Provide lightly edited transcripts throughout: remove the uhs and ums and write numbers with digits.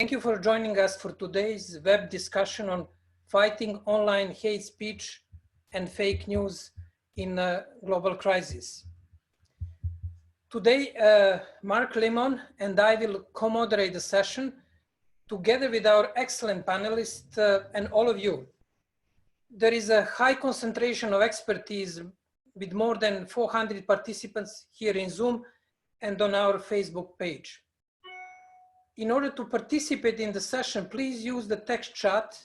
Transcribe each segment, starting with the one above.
Thank you for joining us for today's web discussion on fighting online hate speech and fake news in a global crisis. Today, Mark Lemon and I will co-moderate the session together with our excellent panelists and all of you. There is a high concentration of expertise with more than 400 participants here in Zoom and on our Facebook page. In order to participate in the session, please use the text chat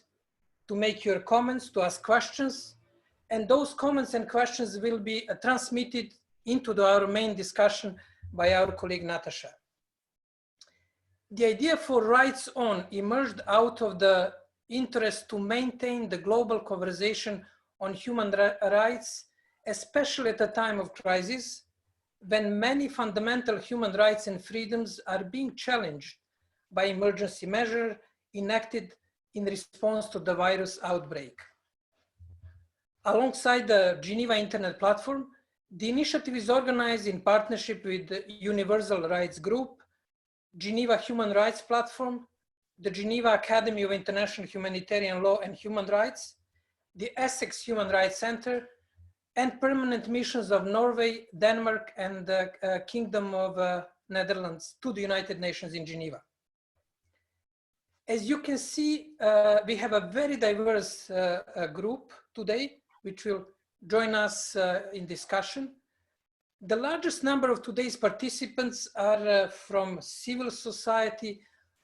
to make your comments, to ask questions, and those comments and questions will be transmitted into our main discussion by our colleague Natasha. The idea for RightON emerged out of the interest to maintain the global conversation on human rights, especially at a time of crisis, when many fundamental human rights and freedoms are being challenged by emergency measures enacted in response to the virus outbreak. Alongside the Geneva Internet Platform, the initiative is organized in partnership with the Universal Rights Group, Geneva Human Rights Platform, the Geneva Academy of International Humanitarian Law and Human Rights, the Essex Human Rights Center, and permanent missions of Norway, Denmark, and the Kingdom of Netherlands to the United Nations in Geneva. As you can see, we have a very diverse group today, which will join us in discussion. The largest number of today's participants are from civil society,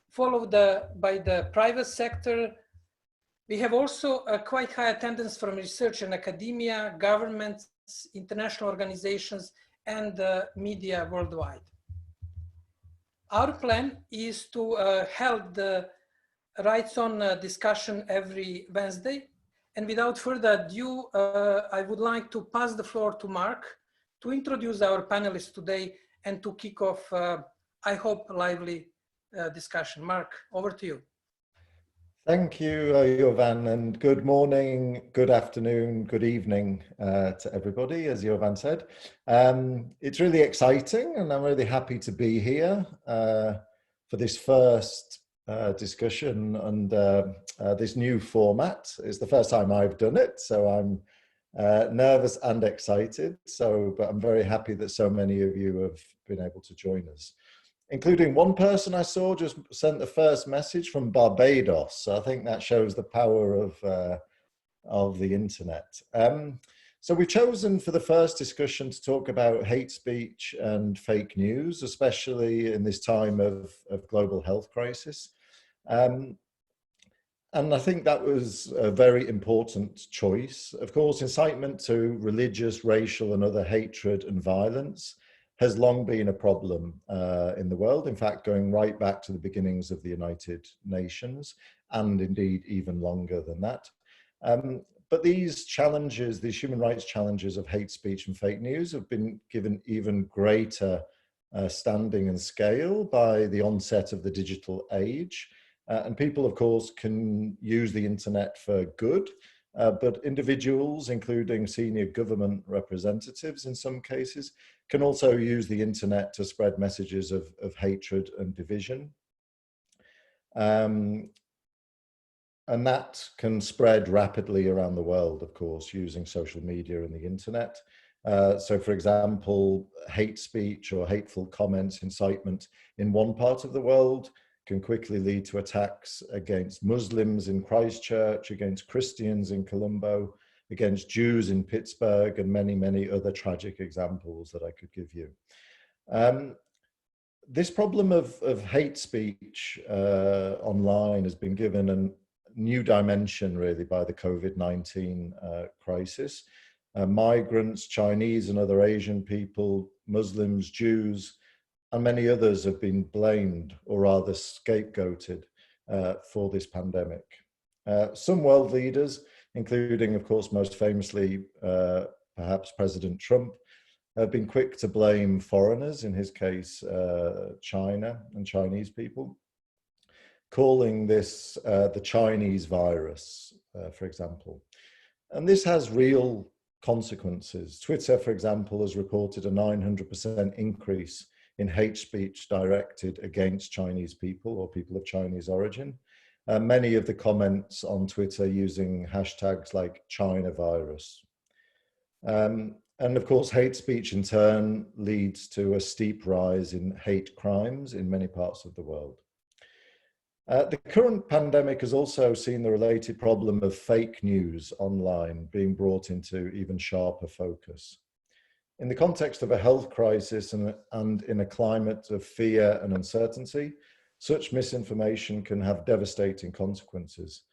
followed by the private sector. We have also a quite high attendance from research and academia, governments, international organizations, and media worldwide. Our plan is to hold the RightON discussion every Wednesday. And without further ado, I would like to pass the floor to Mark to introduce our panelists today and to kick off, I hope, a lively discussion. Mark, over to you. Thank you, Jovan, and good morning, good afternoon, good evening to everybody, as Jovan said. It's really exciting, and I'm really happy to be here for this first discussion and this new format. It's the first time I've done it, so I'm nervous and excited. But I'm very happy that so many of you have been able to join us, including one person I saw just sent the first message from Barbados. So I think that shows the power of the internet. So we've chosen for the first discussion to talk about hate speech and fake news, especially in this time of global health crisis. And I think that was a very important choice. Of course, incitement to religious, racial, and other hatred and violence has long been a problem in the world. In fact, going right back to the beginnings of the United Nations, and indeed even longer than that. But these challenges, these human rights challenges of hate speech and fake news have been given even greater standing and scale by the onset of the digital age. And people, of course, can use the internet for good, but individuals, including senior government representatives in some cases, can also use the internet to spread messages of hatred and division. And that can spread rapidly around the world, of course, using social media and the internet. So, for example, hate speech or hateful comments, incitement in one part of the world can quickly lead to attacks against Muslims in Christchurch, against Christians in Colombo, against Jews in Pittsburgh, and many, many other tragic examples that I could give you. This problem of hate speech online has been given a new dimension, really, by the COVID-19 crisis. Migrants, Chinese and other Asian people, Muslims, Jews, and many others have been blamed, or rather scapegoated, for this pandemic. Some world leaders, including, of course, most famously, perhaps President Trump, have been quick to blame foreigners, in his case, China and Chinese people, calling this the Chinese virus, for example. And this has real consequences. Twitter, for example, has reported a 900% increase in hate speech directed against Chinese people or people of Chinese origin. Many of the comments on Twitter using hashtags like China virus. And of course, hate speech in turn leads to a steep rise in hate crimes in many parts of the world. The current pandemic has also seen the related problem of fake news online being brought into even sharper focus. In the context of a health crisis and in a climate of fear and uncertainty, such misinformation can have devastating consequences.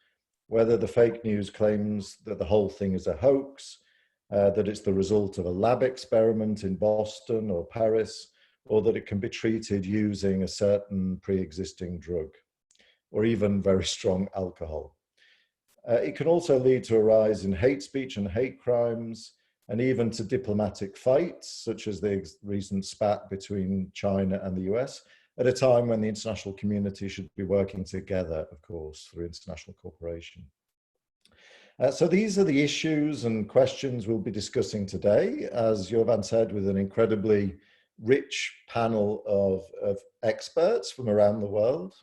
Whether the fake news claims that the whole thing is a hoax, that it's the result of a lab experiment in Boston or Paris, or that it can be treated using a certain pre-existing drug, or even very strong alcohol. It can also lead to a rise in hate speech and hate crimes, and even to diplomatic fights, such as the recent spat between China and the US, at a time when the international community should be working together, of course, through international cooperation. So these are the issues and questions we'll be discussing today, as Jovan said, with an incredibly rich panel of experts from around the world.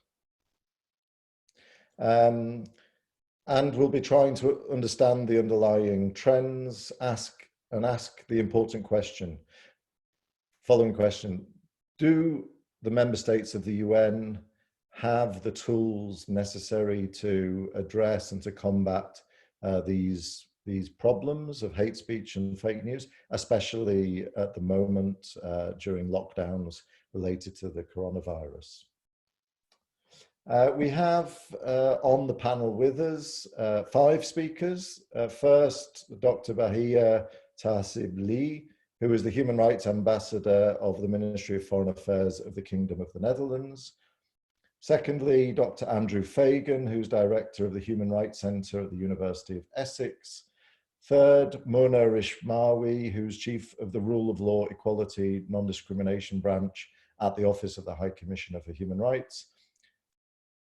And we'll be trying to understand the underlying trends, ask the important question. Following question: do the member states of the UN have the tools necessary to address and to combat these problems of hate speech and fake news, especially at the moment during lockdowns related to the coronavirus? We have on the panel with us 5 speakers. First, Dr. Bahia Tahsib-Lee, who is the Human Rights Ambassador of the Ministry of Foreign Affairs of the Kingdom of the Netherlands. Secondly, Dr. Andrew Fagan, who's Director of the Human Rights Centre at the University of Essex. Third, Mona Rishmawi, who's Chief of the Rule of Law, Equality, Non-Discrimination Branch at the Office of the High Commissioner for Human Rights.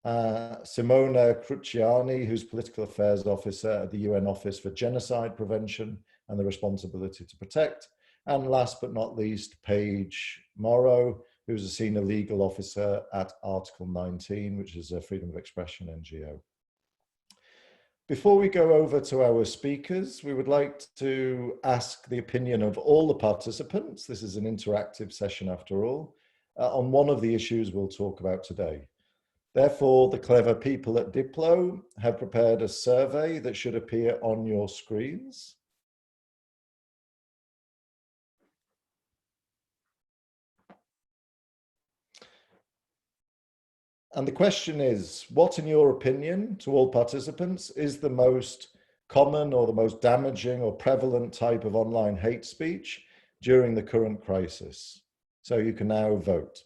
Simona Cruciani, who's Political Affairs Officer at the UN Office for Genocide Prevention and the Responsibility to Protect. And last but not least, Paige Morrow, who's a Senior Legal Officer at Article 19, which is a freedom of expression NGO. Before we go over to our speakers, we would like to ask the opinion of all the participants, this is an interactive session after all, on one of the issues we'll talk about today. Therefore, the clever people at Diplo have prepared a survey that should appear on your screens. And the question is, what in your opinion, to all participants, is the most common or the most damaging or prevalent type of online hate speech during the current crisis? So you can now vote.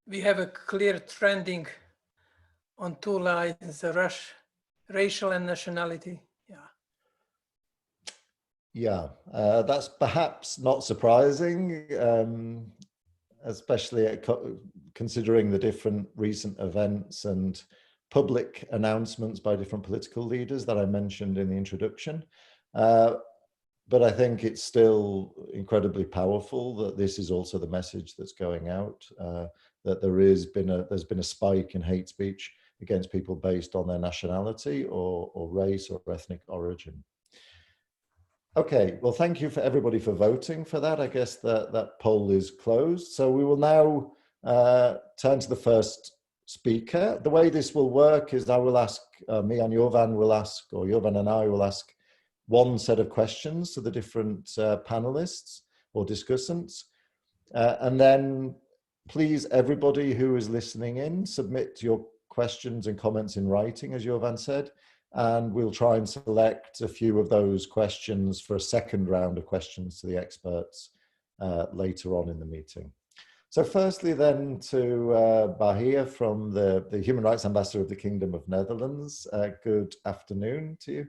We have a clear trending on 2 lines, racial and nationality. Yeah, that's perhaps not surprising, especially considering the different recent events and public announcements by different political leaders that I mentioned in the introduction. But I think it's still incredibly powerful that this is also the message that's going out, that there's been a spike in hate speech against people based on their nationality or race or ethnic origin. Okay, well, thank you for everybody for voting for that. I guess that poll is closed. So we will now turn to the first speaker. The way this will work is I will ask, me and Jovan will ask, or Jovan and I will ask one set of questions to the different panelists or discussants. And then please, everybody who is listening in, submit your questions and comments in writing, as Jovan said. and we'll try and select a few of those questions for a second round of questions to the experts later on in the meeting. So firstly then to Bahia from the Human Rights Ambassador of the Kingdom of Netherlands. Good afternoon to you.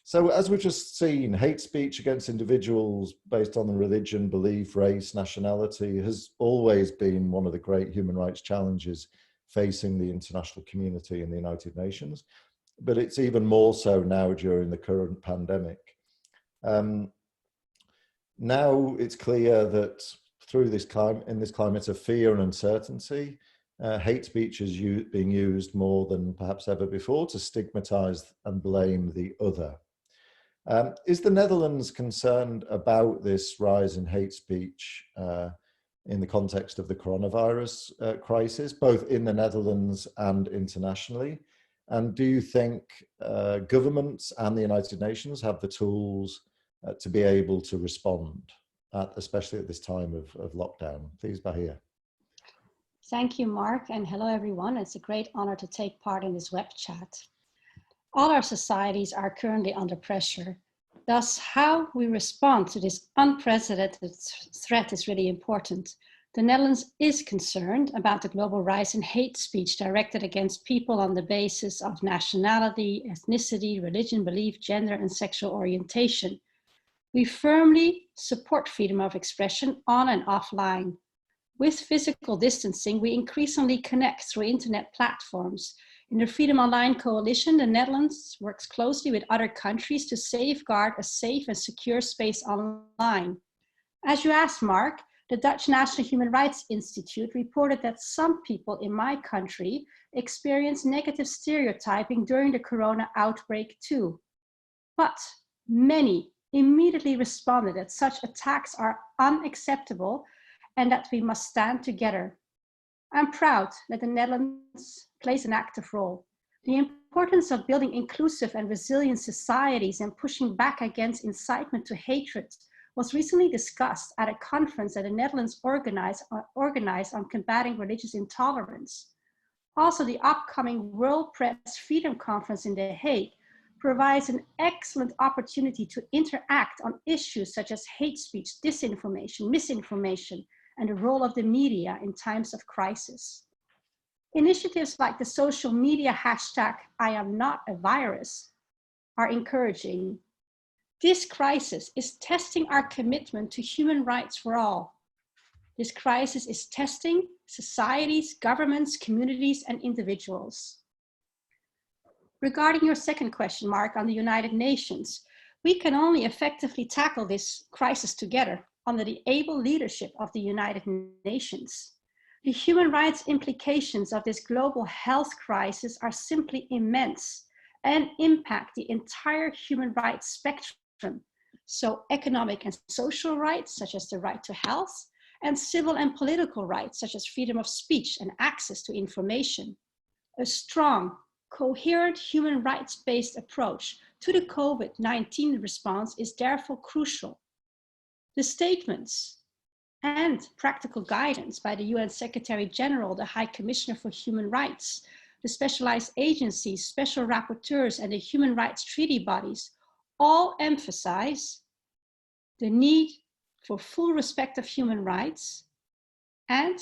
So as we've just seen, hate speech against individuals based on religion, belief, race, nationality has always been one of the great human rights challenges facing the international community in the United Nations, but it's even more so now during the current pandemic. Now it's clear that through this climate of fear and uncertainty, hate speech is being used more than perhaps ever before to stigmatize and blame the other. Is the Netherlands concerned about this rise in hate speech in the context of the coronavirus crisis, both in the Netherlands and internationally? And do you think governments and the United Nations have the tools to be able to respond, especially at this time of lockdown? Please, Bahia. Thank you, Mark, and hello, everyone. It's a great honor to take part in this web chat. All our societies are currently under pressure. Thus, how we respond to this unprecedented threat is really important. The Netherlands is concerned about the global rise in hate speech directed against people on the basis of nationality, ethnicity, religion, belief, gender, and sexual orientation. We firmly support freedom of expression on and offline. With physical distancing, we increasingly connect through internet platforms. In the Freedom Online Coalition, the Netherlands works closely with other countries to safeguard a safe and secure space online. As you asked, Mark, the Dutch National Human Rights Institute reported that some people in my country experienced negative stereotyping during the corona outbreak too. But many immediately responded that such attacks are unacceptable and that we must stand together. I'm proud that the Netherlands plays an active role. The importance of building inclusive and resilient societies and pushing back against incitement to hatred was recently discussed at a conference that the Netherlands organized on combating religious intolerance. Also, the upcoming World Press Freedom Conference in The Hague provides an excellent opportunity to interact on issues such as hate speech, disinformation, misinformation, and the role of the media in times of crisis. Initiatives like the social media hashtag #IamNotAvirus are encouraging. This crisis is testing our commitment to human rights for all. This crisis is testing societies, governments, communities, and individuals. Regarding your second question, Mark, on the United Nations, we can only effectively tackle this crisis together under the able leadership of the United Nations. The human rights implications of this global health crisis are simply immense and impact the entire human rights spectrum. So economic and social rights, such as the right to health, and civil and political rights, such as freedom of speech and access to information. A strong, coherent human rights-based approach to the COVID-19 response is therefore crucial. The statements and practical guidance by the UN Secretary General, the High Commissioner for Human Rights, the specialized agencies, special rapporteurs, and the human rights treaty bodies all emphasize the need for full respect of human rights and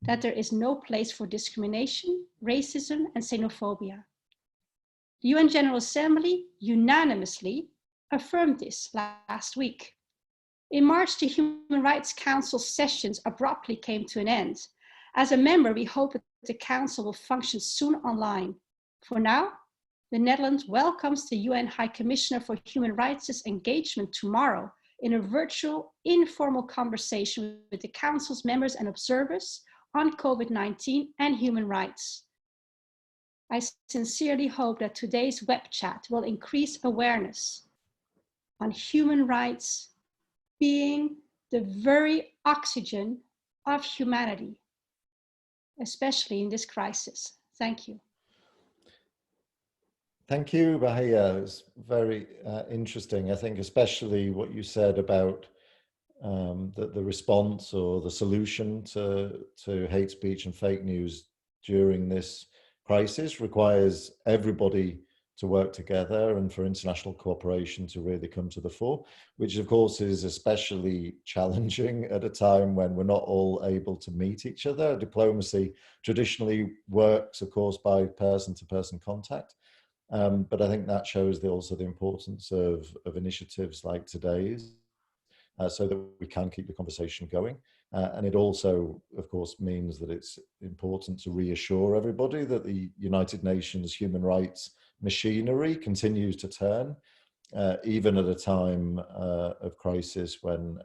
that there is no place for discrimination, racism, and xenophobia. The UN General Assembly unanimously affirmed this last week. In March, the Human Rights Council sessions abruptly came to an end. As a member, we hope that the Council will function soon online. For now, the Netherlands welcomes the UN High Commissioner for Human Rights' engagement tomorrow in a virtual, informal conversation with the Council's members and observers on COVID-19 and human rights. I sincerely hope that today's web chat will increase awareness on human rights being the very oxygen of humanity, especially in this crisis. Thank you. Thank you, Bahia. It was very interesting. I think especially what you said about the response or the solution to hate speech and fake news during this crisis requires everybody to work together and for international cooperation to really come to the fore, which of course is especially challenging at a time when we're not all able to meet each other. Diplomacy traditionally works, of course, by person-to-person contact. But I think that shows also the importance of initiatives like today's, so that we can keep the conversation going. And it also, of course, means that it's important to reassure everybody that the United Nations human rights machinery continues to turn, even at a time of crisis when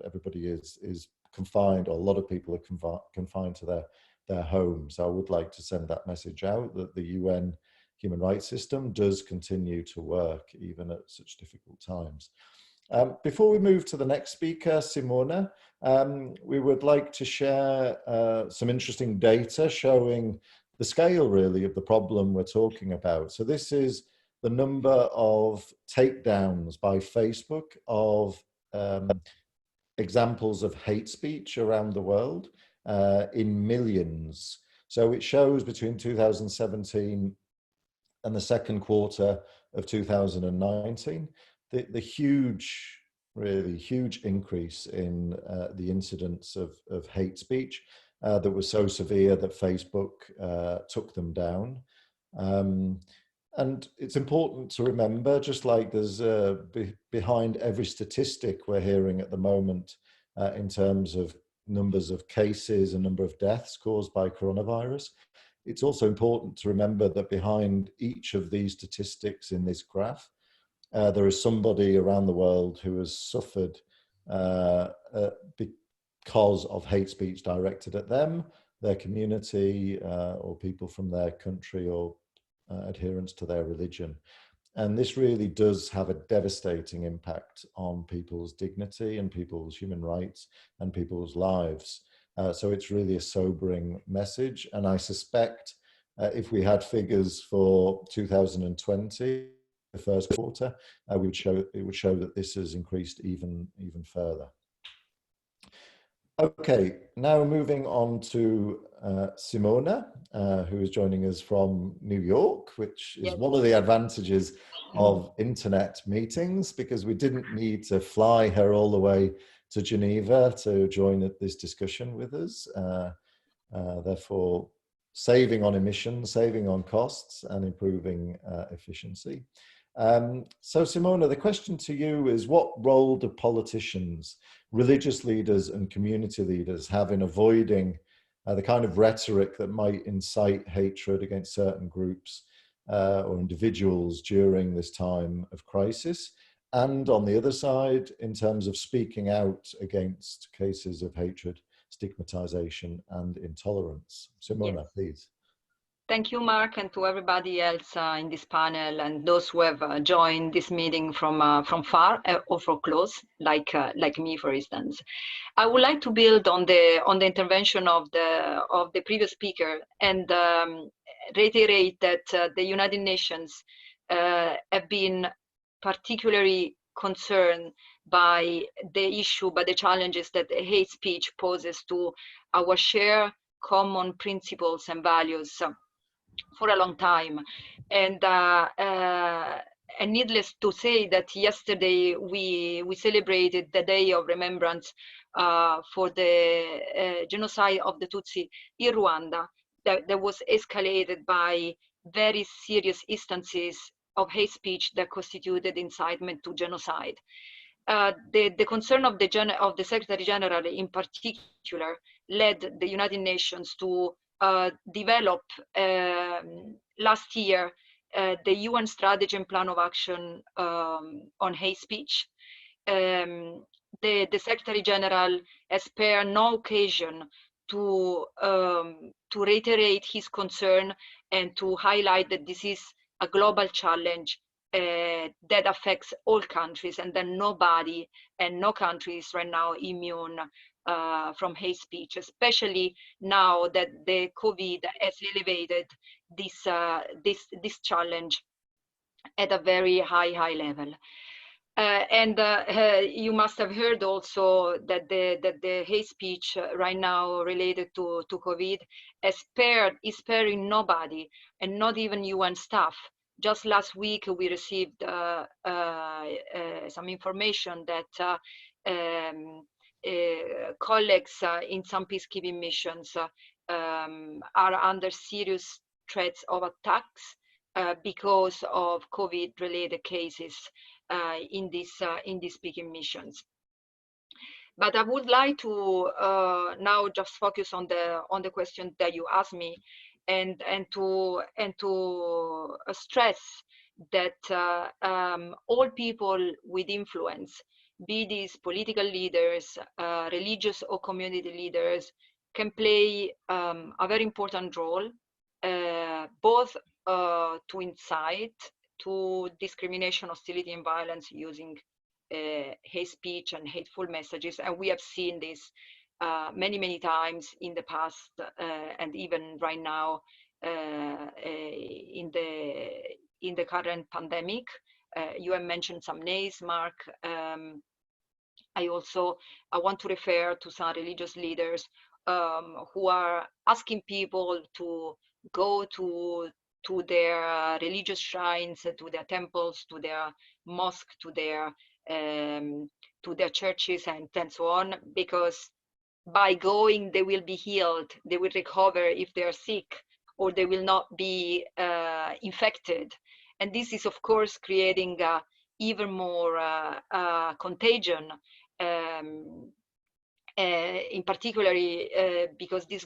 everybody is confined, or a lot of people are confined to their homes. I would like to send that message out, that the UN human rights system does continue to work even at such difficult times. Before we move to the next speaker, Simona, we would like to share some interesting data showing the scale really of the problem we're talking about. So this is the number of takedowns by Facebook of examples of hate speech around the world in millions. So it shows between 2017 and the second quarter of 2019, the huge, really huge increase in the incidence of hate speech that was so severe that Facebook took them down. And it's important to remember, just like there's behind every statistic we're hearing at the moment in terms of numbers of cases and number of deaths caused by coronavirus, it's also important to remember that behind each of these statistics in this graph, there is somebody around the world who has suffered because of hate speech directed at them, their community, or people from their country, or adherence to their religion. And this really does have a devastating impact on people's dignity and people's human rights and people's lives. So it's really a sobering message. And I suspect if we had figures for 2020, the first quarter, it would show that this has increased even further. Okay, now moving on to Simona, who is joining us from New York, which is one of the advantages of internet meetings, because we didn't need to fly her all the way to Geneva to join this discussion with us. Therefore, saving on emissions, saving on costs, and improving efficiency. So Simona, the question to you is, what role do politicians, religious leaders and community leaders have in avoiding the kind of rhetoric that might incite hatred against certain groups or individuals during this time of crisis? And on the other side, in terms of speaking out against cases of hatred, stigmatization and intolerance. Simona, please. Thank you, Mark, and to everybody else in this panel and those who have joined this meeting from far or from close, like me, for instance. I would like to build on the intervention of the previous speaker and reiterate that the United Nations have been particularly concerned by the issue, by the challenges that hate speech poses to our shared common principles and values for a long time. And needless to say that yesterday we celebrated the Day of Remembrance for the genocide of the Tutsi in Rwanda, that was escalated by very serious instances of hate speech that constituted incitement to genocide. The concern of the Secretary General in particular led the United Nations to develop last year the UN Strategy and Plan of Action on hate speech. The Secretary General has spared no occasion to reiterate his concern and to highlight that this is a global challenge that affects all countries, and that nobody and no country is right now immune from hate speech, especially now that the COVID has elevated this challenge at a very high level. You must have heard also that the hate speech right now related to COVID is sparing nobody, and not even UN staff. Just last week, we received some information that colleagues in some peacekeeping missions are under serious threats of attacks because of COVID-related cases in these peacekeeping missions. But I would like to now just focus on the question that you asked me, and to stress that all people with influence, be these political leaders, religious or community leaders, can play a very important role, both to incite to discrimination, hostility, and violence using hate speech and hateful messages. And we have seen this many times in the past, and even right now in the current pandemic. You have mentioned some names, Mark. I want to refer to some religious leaders who are asking people to go to their religious shrines, to their temples, to their mosques, to their churches, and so on, because by going they will be healed, they will recover if they are sick, or they will not be infected. And this is, of course, creating even more contagion, in particularly because this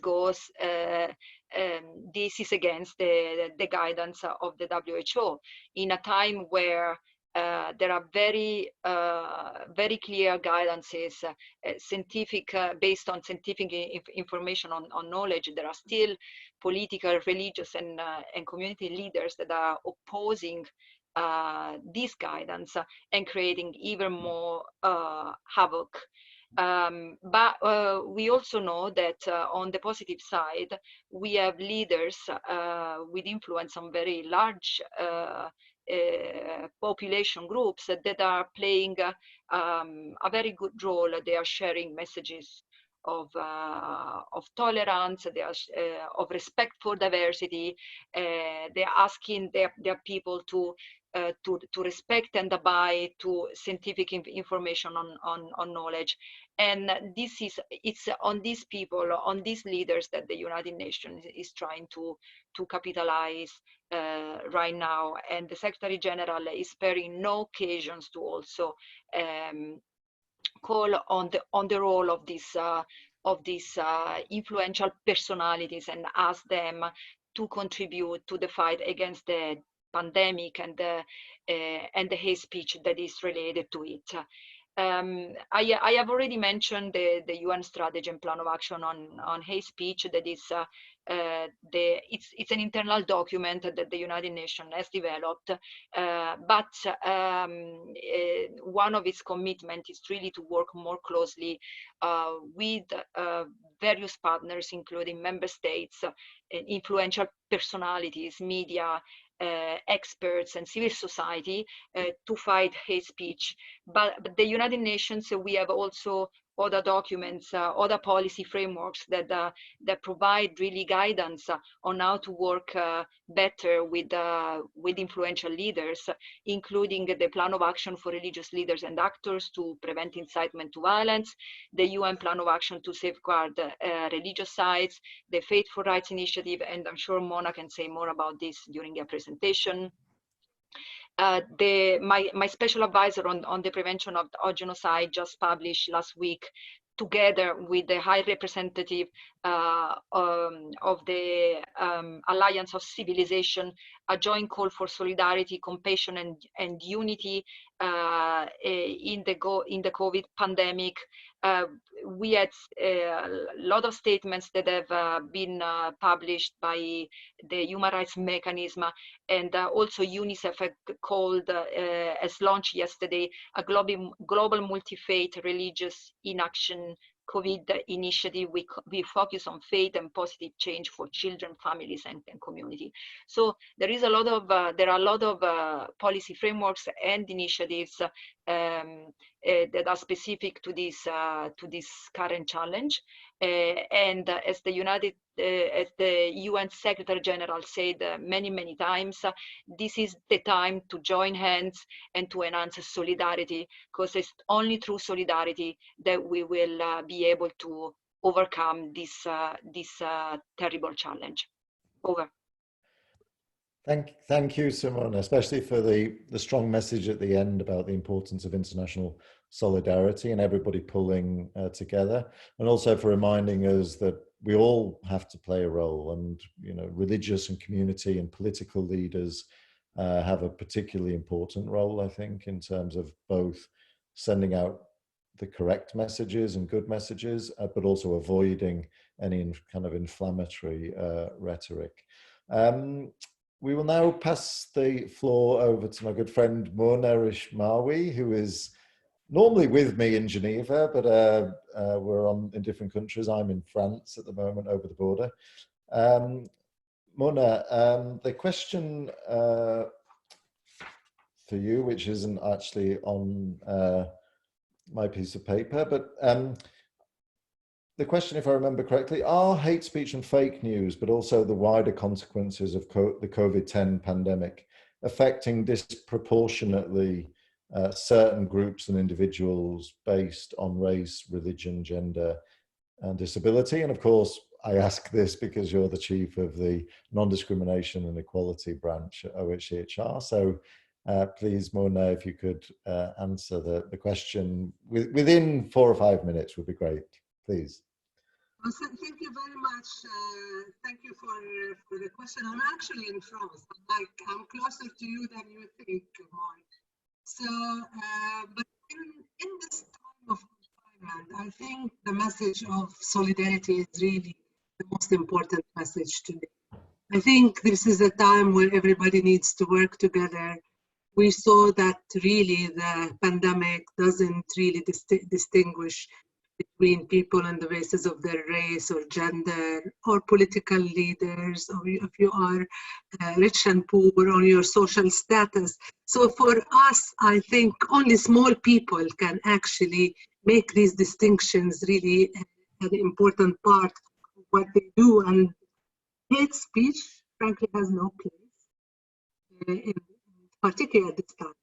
is against the guidance of the WHO in a time where there are very clear guidances, scientific, based on scientific information on knowledge. There are still political, religious, and community leaders that are opposing this guidance and creating even more havoc. But we also know that on the positive side, we have leaders with influence on very large population groups that are playing a very good role. They are sharing messages of tolerance, they are of respect for diversity. They are asking their people to respect and abide to scientific information on knowledge. And it's on these people, on these leaders, that the United Nations is trying to capitalize right now. And the Secretary General is sparing no occasions to also call on the role of these influential personalities and ask them to contribute to the fight against the pandemic and the hate speech that is related to it. I have already mentioned the UN strategy and plan of action on hate speech. That is it's an internal document that the United Nations has developed, but one of its commitments is really to work more closely with various partners, including member states, influential personalities, media, experts, and civil society to fight hate speech. But the United Nations, we have also other documents, other policy frameworks that provide really guidance on how to work better with influential leaders, including the Plan of Action for Religious Leaders and Actors to prevent incitement to violence, the UN Plan of Action to safeguard religious sites, the Faith for Rights Initiative, and I'm sure Mona can say more about this during her presentation. My special advisor on the prevention of genocide just published last week, together with the High Representative of the Alliance of Civilization, a joint call for solidarity, compassion, and unity in the COVID pandemic. We had a lot of statements that have been published by the Human Rights Mechanism, and also UNICEF has launched yesterday a global multi-faith religious in action COVID initiative. We focus on faith and positive change for children, families, and community. So there are a lot of policy frameworks and initiatives that are specific to this current challenge. And as the UN Secretary General said many times, this is the time to join hands and to enhance solidarity, because it's only through solidarity that we will be able to overcome this terrible challenge. Over. Thank you, Simone, especially for the strong message at the end about the importance of international solidarity and everybody pulling together, and also for reminding us that we all have to play a role, and religious and community and political leaders have a particularly important role, I think, in terms of both sending out the correct messages and good messages, but also avoiding any kind of inflammatory rhetoric. We will now pass the floor over to my good friend Mona Rishmawi, who is normally with me in Geneva, but we're in different countries. I'm in France at the moment, over the border. Mona, the question for you, which isn't actually on my piece of paper, but the question, if I remember correctly, are hate speech and fake news, but also the wider consequences of the COVID-10 pandemic, affecting disproportionately certain groups and individuals based on race, religion, gender, and disability? And of course, I ask this because you're the chief of the Non-Discrimination and Equality branch at OHCHR. So please, Mona, if you could answer the question within 4 or 5 minutes would be great, please. Well, thank you very much. Thank you for the question. I'm actually in France. I'm closer to you than you think, Mark. So, but in this time of confinement, I think the message of solidarity is really the most important message today. I think this is a time where everybody needs to work together. We saw that really the pandemic doesn't really distinguish between people on the basis of their race or gender or political leaders, or if you are rich and poor, or your social status. So for us, I think only small people can actually make these distinctions really an important part of what they do. And hate speech, frankly, has no place, in particular at this time.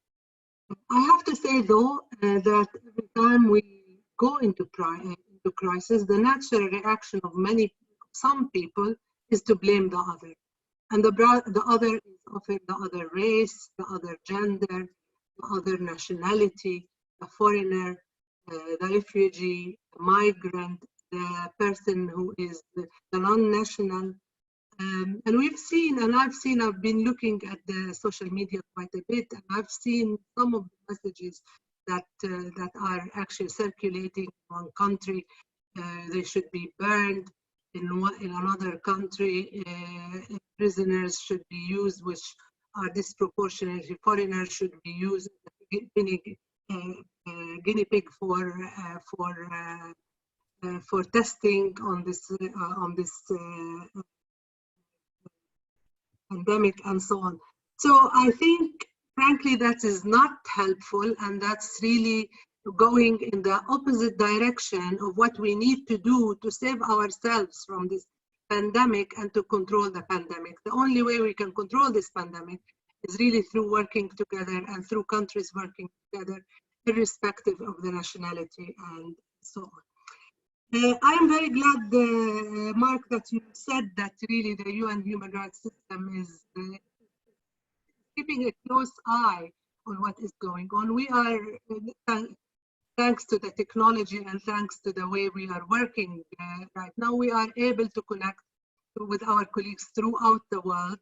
I have to say, though, that every time we go into crisis, the natural reaction of some people is to blame the other. And the other is often the other race, the other gender, the other nationality, the foreigner, the refugee, the migrant, the person who is the non-national. And I've been looking at the social media quite a bit, and I've seen some of the messages that are actually circulating in one country. They should be burned. In another country, prisoners should be used, which are disproportionately foreigners should be used as guinea pig for testing on this pandemic and so on. So I think, frankly, that is not helpful, and that's really going in the opposite direction of what we need to do to save ourselves from this pandemic and to control the pandemic. The only way we can control this pandemic is really through working together and through countries working together, irrespective of the nationality and so on. I am very glad, Mark, that you said that really the UN human rights system is keeping a close eye on what is going on. We are, thanks to the technology and thanks to the way we are working right now, we are able to connect with our colleagues throughout the world.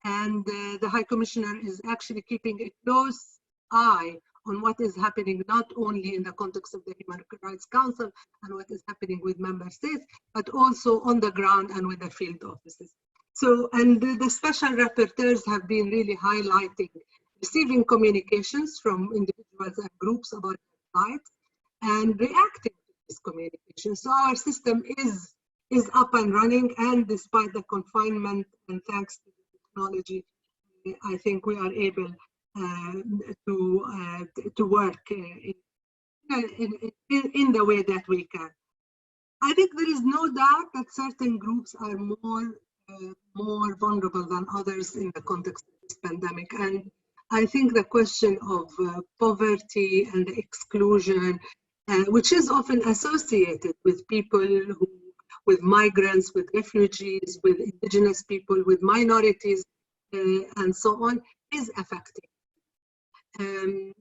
And the High Commissioner is actually keeping a close eye on what is happening, not only in the context of the Human Rights Council and what is happening with member states, but also on the ground and with the field offices. So, and the special rapporteurs have been really highlighting receiving communications from individuals and groups about their rights and reacting to these communications. So our system is up and running, and despite the confinement and thanks to the technology, I think we are able work in the way that we can. I think there is no doubt that certain groups are more vulnerable than others in the context of this pandemic. And I think the question of poverty and exclusion, which is often associated with people with migrants, with refugees, with indigenous people, with minorities, and so on, is affecting.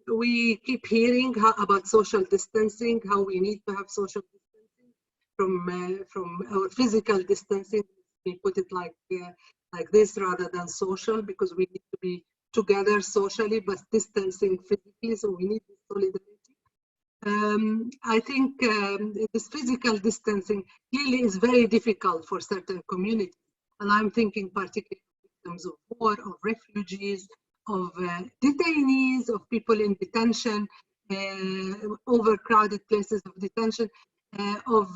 We keep hearing about social distancing, how we need to have social distancing from our physical distancing. We put it like this rather than social, because we need to be together socially but distancing physically, so we need solidarity. I think this physical distancing clearly is very difficult for certain communities, and I'm thinking particularly in terms of war, of refugees, of detainees, of people in detention, overcrowded places of detention, of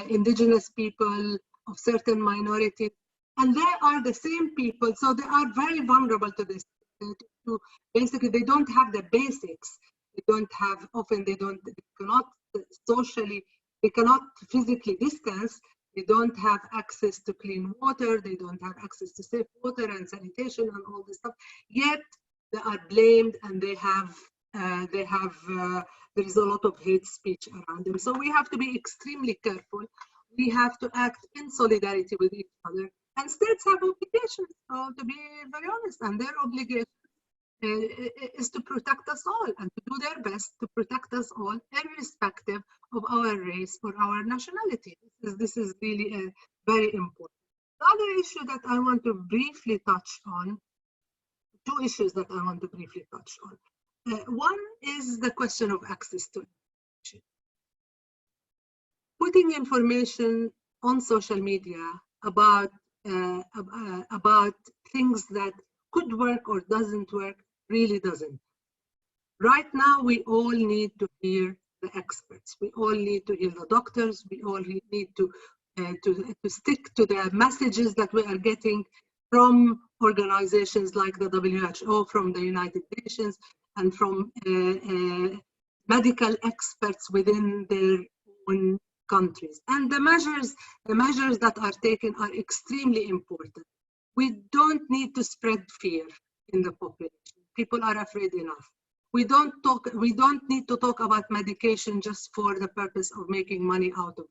indigenous people, of certain minorities, and they are the same people, so they are very vulnerable to this. Basically, they don't have the basics. They don't have, often they cannot socially, they cannot physically distance. They don't have access to clean water. They don't have access to safe water and sanitation and all this stuff. Yet they are blamed, and there is a lot of hate speech around them. So we have to be extremely careful. We have to act in solidarity with each other. And states have obligations, to be very honest, and their obligation is to protect us all and to do their best to protect us all, irrespective of our race or our nationality. This is really very important. The other issue that I want to briefly touch on, two issues that I want to briefly touch on. One is the question of access to information. Putting information on social media about things that could work or doesn't work really doesn't. Right now, we all need to hear the experts. We all need to hear the doctors. We all need to stick to the messages that we are getting from organizations like the WHO, from the United Nations, and from medical experts within their own countries. And the measures that are taken are extremely important. We don't need to spread fear in the population. People are afraid enough. We don't need to talk about medication just for the purpose of making money out of it.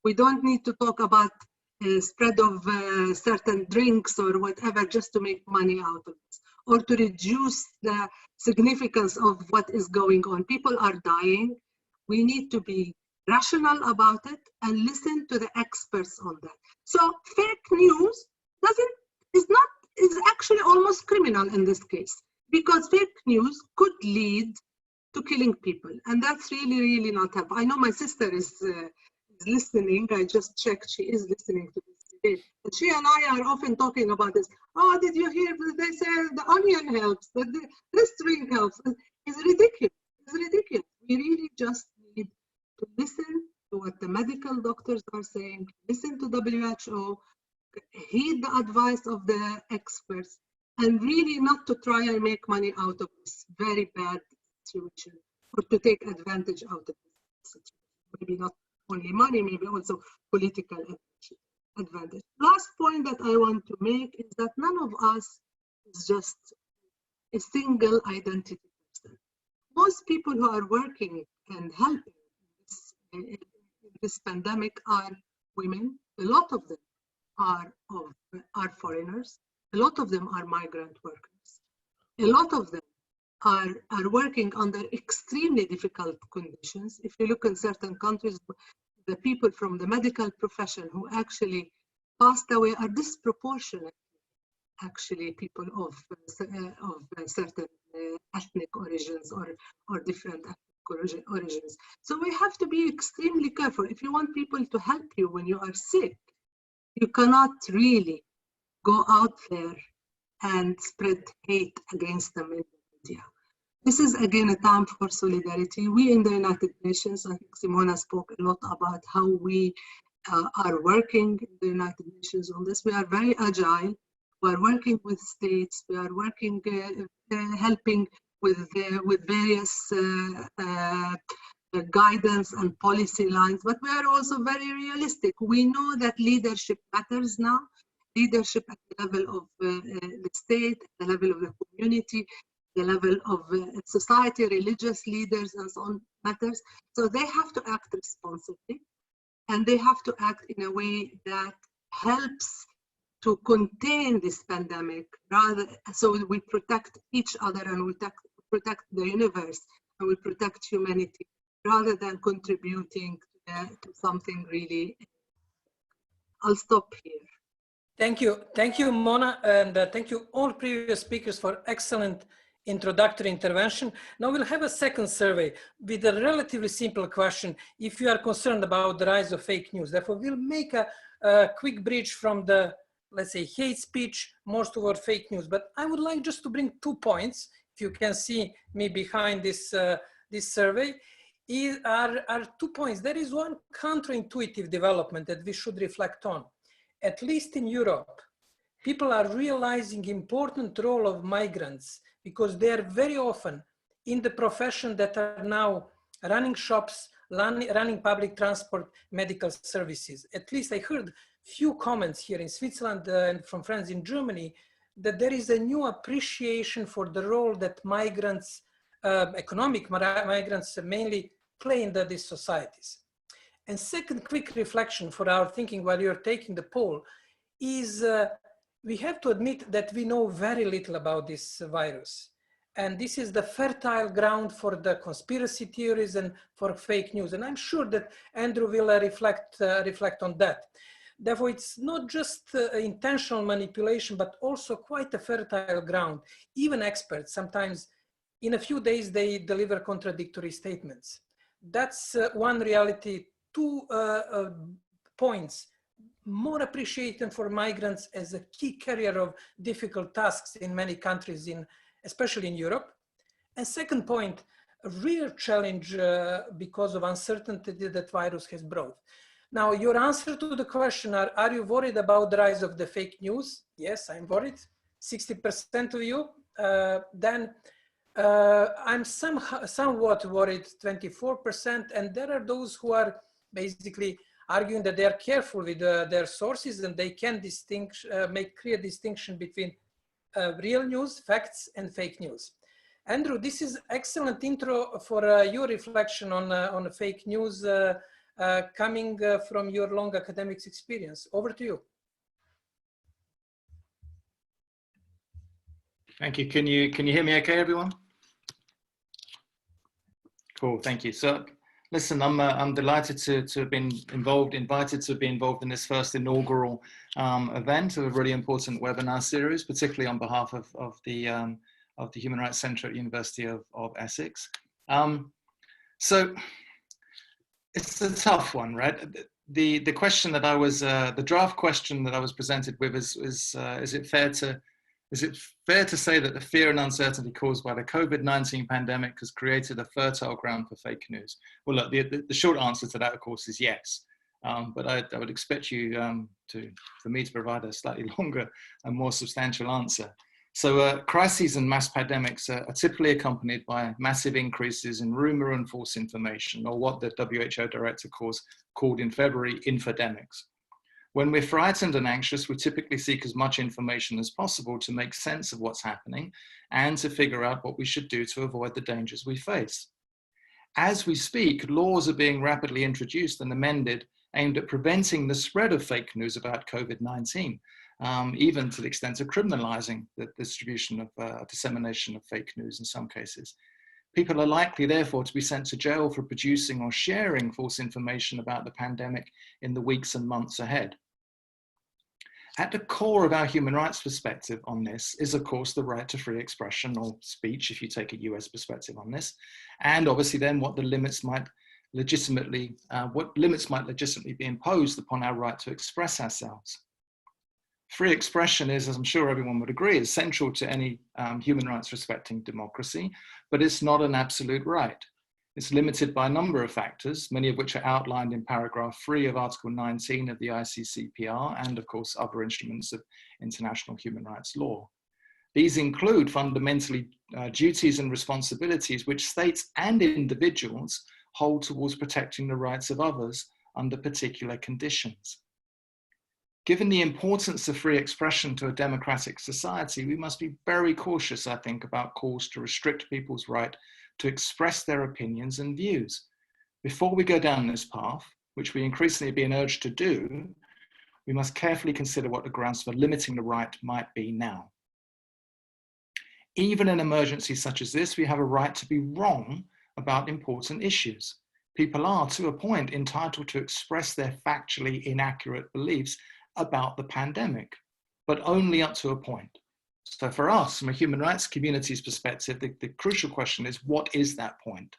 We don't need to talk about spread of certain drinks or whatever just to make money out of this, or to reduce the significance of what is going on. People are dying. We need to be rational about it and listen to the experts on that. So fake news is actually almost criminal in this case, because fake news could lead to killing people, and that's really not helpful. I know my sister is listening. I just checked; she is listening to this debate. And she and I are often talking about this. Oh, did you hear? They say the onion helps, that this drink helps. It's ridiculous. It's ridiculous. We really just need to listen to what the medical doctors are saying. Listen to WHO. Heed the advice of the experts, and really not to try and make money out of this very bad situation, or to take advantage out of this situation. Maybe not only money, maybe also political advantage. Last point that I want to make is that none of us is just a single identity person. Most people who are working and helping in this pandemic are women. A lot of them are foreigners. A lot of them are migrant workers. A lot of them are working under extremely difficult conditions. If you look in certain countries, the people from the medical profession who actually passed away are disproportionate, actually, people of certain ethnic origins or different ethnic origins. So we have to be extremely careful. If you want people to help you when you are sick, you cannot really go out there and spread hate against them in the media. This is again a time for solidarity. We in the United Nations, I think Simona spoke a lot about how we are working in the United Nations on this. We are very agile, We are working with states. We are working, helping with various guidance and policy lines, but we are also very realistic. We know that leadership matters now. Leadership at the level of the state, at the level of the community, the level of society, religious leaders, and so on matters. So they have to act responsibly, and they have to act in a way that helps to contain this pandemic, rather so we protect each other and we protect the universe and we protect humanity, rather than contributing to something really. I'll stop here. Thank you, Mona, and thank you all previous speakers for excellent introductory intervention. Now we'll have a second survey with a relatively simple question. If you are concerned about the rise of fake news, therefore we'll make a quick bridge from the, let's say, hate speech, more toward fake news. But I would like just to bring 2 points. If you can see me behind this, this survey, are 2 points. There is one counterintuitive development that we should reflect on. At least in Europe, people are realizing important role of migrants because they are very often in the profession that are now running shops, running public transport, medical services. At least I heard few comments here in Switzerland and from friends in Germany that there is a new appreciation for the role that migrants, economic migrants mainly play in these societies. And second quick reflection for our thinking while you're taking the poll is we have to admit that we know very little about this virus. And this is the fertile ground for the conspiracy theories and for fake news. And I'm sure that Andrew will reflect on that. Therefore, it's not just intentional manipulation, but also quite a fertile ground. Even experts, sometimes in a few days, they deliver contradictory statements. That's one reality. 2 points: more appreciation for migrants as a key carrier of difficult tasks in many countries, especially in Europe. And second point, a real challenge because of uncertainty that virus has brought. Now, your answer to the question are you worried about the rise of the fake news? Yes, I'm worried. 60% of you. Then I'm somewhat worried, 24%. And there are those who are basically arguing that they are careful with their sources and they can make clear distinction between real news, facts, and fake news. Andrew, this is excellent intro for your reflection on fake news coming from your long academic experience. Over to you. Thank you. Can you hear me okay, everyone? Cool, thank you. So listen, I'm delighted to have been invited to be involved in this first inaugural event of a really important webinar series, particularly on behalf of the Human Rights Centre at University of Essex. So it's a tough one, right? The question that I was, the draft question that I was presented with is it fair to say that the fear and uncertainty caused by the COVID-19 pandemic has created a fertile ground for fake news? Well, look, the short answer to that, of course, is yes. But I would expect you for me to provide a slightly longer and more substantial answer. So crises and mass pandemics are typically accompanied by massive increases in rumor and false information, or what the WHO director called in February, infodemics. When we're frightened and anxious, we typically seek as much information as possible to make sense of what's happening and to figure out what we should do to avoid the dangers we face. As we speak, laws are being rapidly introduced and amended aimed at preventing the spread of fake news about COVID-19, even to the extent of criminalizing the distribution of dissemination of fake news in some cases. People are likely, therefore, to be sent to jail for producing or sharing false information about the pandemic in the weeks and months ahead. At the core of our human rights perspective on this is, of course, the right to free expression or speech, if you take a US perspective on this, and obviously then what limits might legitimately be imposed upon our right to express ourselves. Free expression is, as I'm sure everyone would agree, is central to any human rights respecting democracy, but it's not an absolute right. It's limited by a number of factors, many of which are outlined in paragraph 3 of Article 19 of the ICCPR and, of course, other instruments of international human rights law. These include fundamentally duties and responsibilities which states and individuals hold towards protecting the rights of others under particular conditions. Given the importance of free expression to a democratic society, we must be very cautious, I think, about calls to restrict people's right to express their opinions and views. Before we go down this path, which we increasingly are being urged to do, we must carefully consider what the grounds for limiting the right might be now. Even in emergencies such as this, we have a right to be wrong about important issues. People are, to a point, entitled to express their factually inaccurate beliefs about the pandemic, but only up to a point. So for us, from a human rights community's perspective, the crucial question is, what is that point?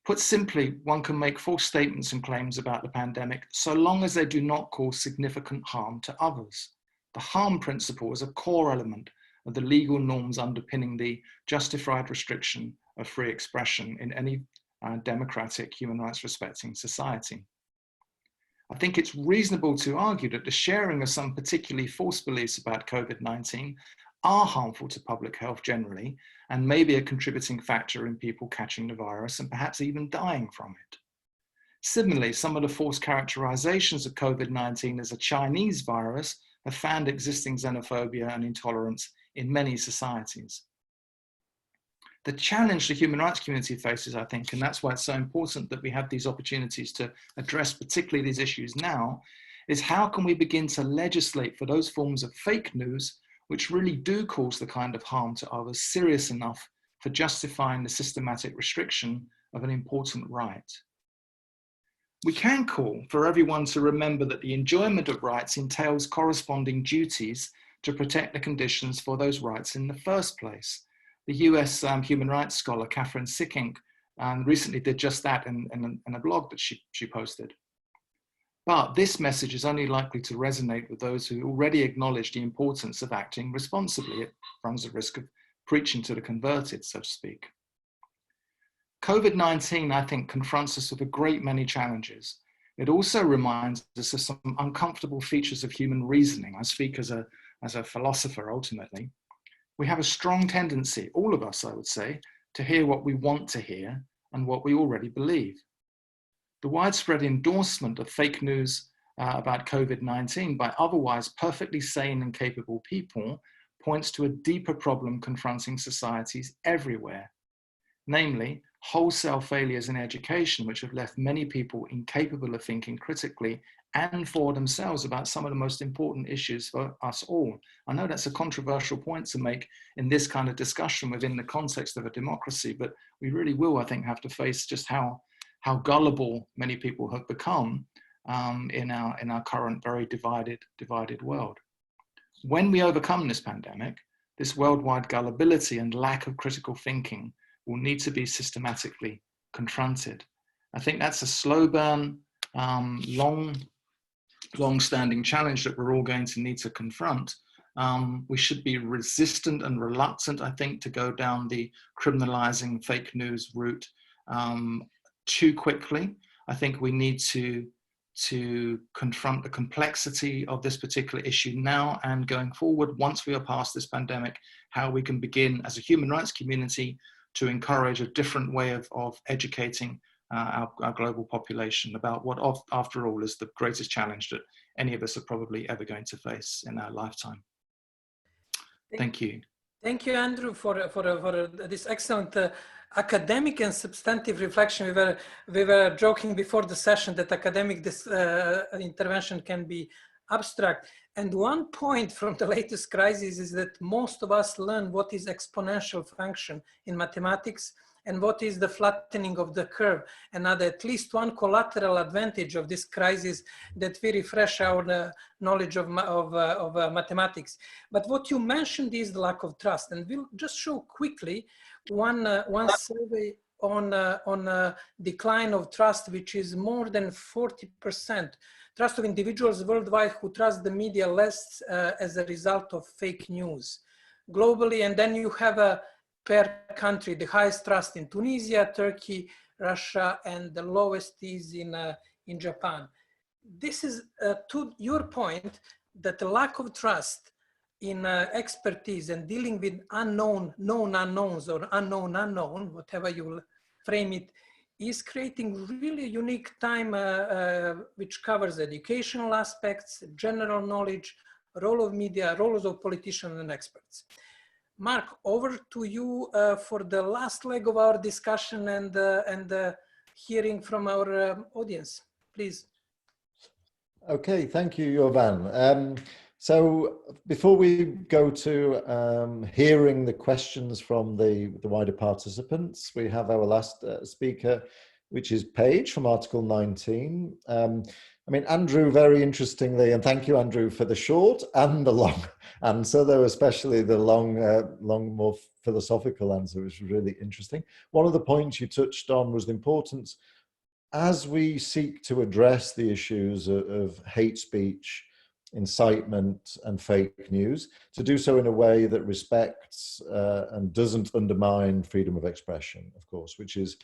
Put simply, one can make false statements and claims about the pandemic so long as they do not cause significant harm to others. The harm principle is a core element of the legal norms underpinning the justified restriction of free expression in any democratic human rights respecting society. I think it's reasonable to argue that the sharing of some particularly false beliefs about COVID-19 are harmful to public health generally, and may be a contributing factor in people catching the virus and perhaps even dying from it. Similarly, some of the false characterizations of COVID-19 as a Chinese virus have fanned existing xenophobia and intolerance in many societies. The challenge the human rights community faces, I think, and that's why it's so important that we have these opportunities to address particularly these issues now, is how can we begin to legislate for those forms of fake news which really do cause the kind of harm to others serious enough for justifying the systematic restriction of an important right. We can call for everyone to remember that the enjoyment of rights entails corresponding duties to protect the conditions for those rights in the first place. The US human rights scholar Catherine Sickink recently did just that in a blog that she posted. But this message is only likely to resonate with those who already acknowledge the importance of acting responsibly. It runs the risk of preaching to the converted, so to speak. COVID-19, I think, confronts us with a great many challenges. It also reminds us of some uncomfortable features of human reasoning. I speak as a philosopher, ultimately. We have a strong tendency, all of us, I would say, to hear what we want to hear and what we already believe. The widespread endorsement of fake news about COVID-19 by otherwise perfectly sane and capable people points to a deeper problem confronting societies everywhere, namely wholesale failures in education, which have left many people incapable of thinking critically and for themselves about some of the most important issues for us all. I know that's a controversial point to make in this kind of discussion within the context of a democracy, but we really will, I think, have to face just how gullible many people have become in our current very divided world. When we overcome this pandemic, this worldwide gullibility and lack of critical thinking will need to be systematically confronted. I think that's a slow burn, long-standing challenge that we're all going to need to confront. We should be resistant and reluctant, I think, to go down the criminalizing fake news route too quickly. I think we need to confront the complexity of this particular issue now and going forward, once we are past this pandemic, how we can begin as a human rights community to encourage a different way of educating our global population about what, after all, is the greatest challenge that any of us are probably ever going to face in our lifetime. Thank you. Thank you, Andrew, for this excellent academic and substantive reflection. We were joking before the session that academic intervention can be abstract. And one point from the latest crisis is that most of us learn what is exponential function in mathematics and what is the flattening of the curve. And at least one collateral advantage of this crisis that we refresh our knowledge of mathematics. But what you mentioned is the lack of trust. And we'll just show quickly one survey on decline of trust, which is more than 40%. Trust of individuals worldwide who trust the media less as a result of fake news globally. And then you have per country, the highest trust in Tunisia, Turkey, Russia, and the lowest is in Japan. This is to your point that the lack of trust in expertise and dealing with known unknowns or unknown, whatever you will frame it, is creating really unique time which covers educational aspects, general knowledge, role of media, roles of politicians and experts. Mark, over to you for the last leg of our discussion and hearing from our audience, please. Okay, thank you, Jovan. So before we go to hearing the questions from the wider participants, we have our last speaker, which is Paige from Article 19. I mean, Andrew, very interestingly, and thank you, Andrew, for the short and the long answer, though especially the long, more philosophical answer, which was really interesting. One of the points you touched on was the importance, as we seek to address the issues of hate speech, incitement and fake news, to do so in a way that respects and doesn't undermine freedom of expression, of course, which is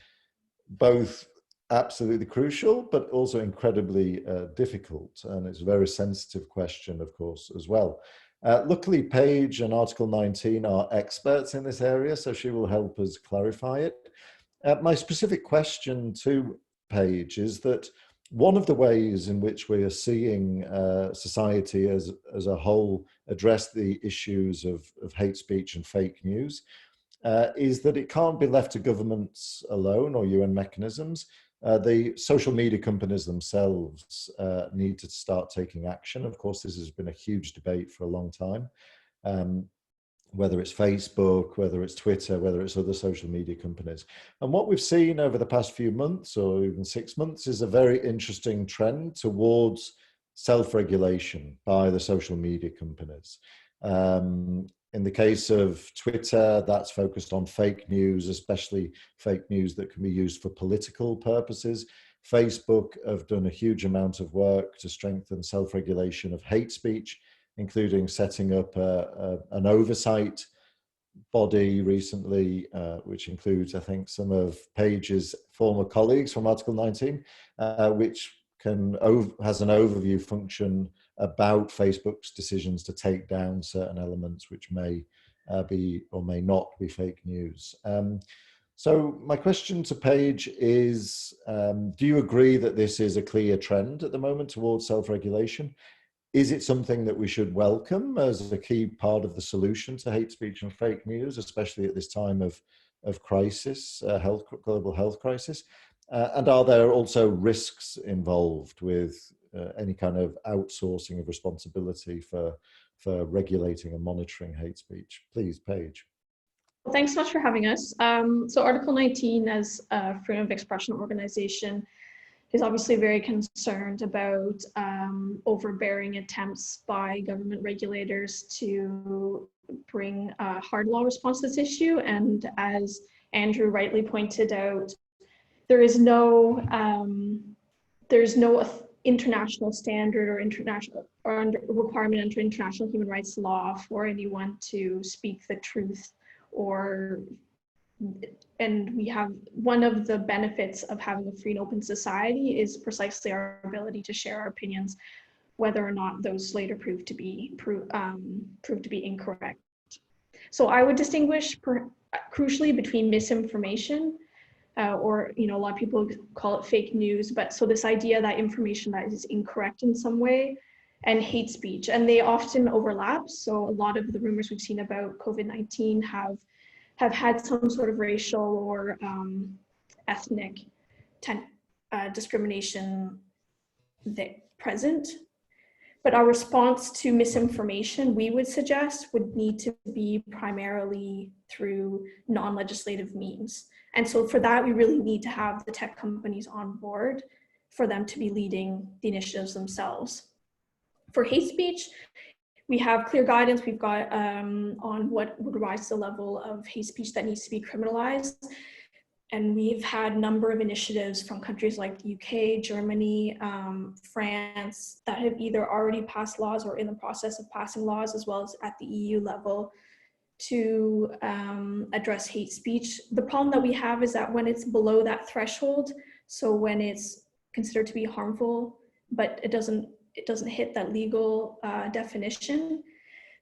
both absolutely crucial, but also incredibly difficult. And it's a very sensitive question, of course, as well. Luckily, Paige and Article 19 are experts in this area, so she will help us clarify it. My specific question to Paige is that one of the ways in which we are seeing society as a whole address the issues of hate speech and fake news is that it can't be left to governments alone or UN mechanisms. The social media companies themselves need to start taking action. Of course, this has been a huge debate for a long time, whether it's Facebook, whether it's Twitter, whether it's other social media companies. And what we've seen over the past few months or even 6 months is a very interesting trend towards self-regulation by the social media companies. In the case of Twitter, that's focused on fake news, especially fake news that can be used for political purposes. Facebook have done a huge amount of work to strengthen self-regulation of hate speech, including setting up an oversight body recently, which includes, I think, some of Paige's former colleagues from Article 19, which has an overview function about Facebook's decisions to take down certain elements which may be or may not be fake news. So my question to Paige is, do you agree that this is a clear trend at the moment towards self-regulation? Is it something that we should welcome as a key part of the solution to hate speech and fake news, especially at this time of crisis, global health crisis? And are there also risks involved with any kind of outsourcing of responsibility for regulating and monitoring hate speech? Please, Paige. Well, thanks so much for having us. So Article 19 as a freedom of expression organization is obviously very concerned about overbearing attempts by government regulators to bring a hard law response to this issue. And as Andrew rightly pointed out, there's no international standard or requirement under international human rights law for anyone to speak the truth and we have one of the benefits of having a free and open society is precisely our ability to share our opinions, whether or not those later prove to be incorrect. So I would distinguish crucially between misinformation, or a lot of people call it fake news, but so this idea that information that is incorrect in some way, and hate speech, and they often overlap. So a lot of the rumors we've seen about COVID-19 have had some sort of racial or ethnic discrimination present. But our response to misinformation, we would suggest, would need to be primarily through non-legislative means. And so for that, we really need to have the tech companies on board for them to be leading the initiatives themselves. For hate speech, we have clear guidance we've got on what would rise to the level of hate speech that needs to be criminalized. And we've had a number of initiatives from countries like the UK, Germany, France, that have either already passed laws or in the process of passing laws, as well as at the EU level, to address hate speech. The problem that we have is that when it's below that threshold, so when it's considered to be harmful, but it doesn't hit that legal definition,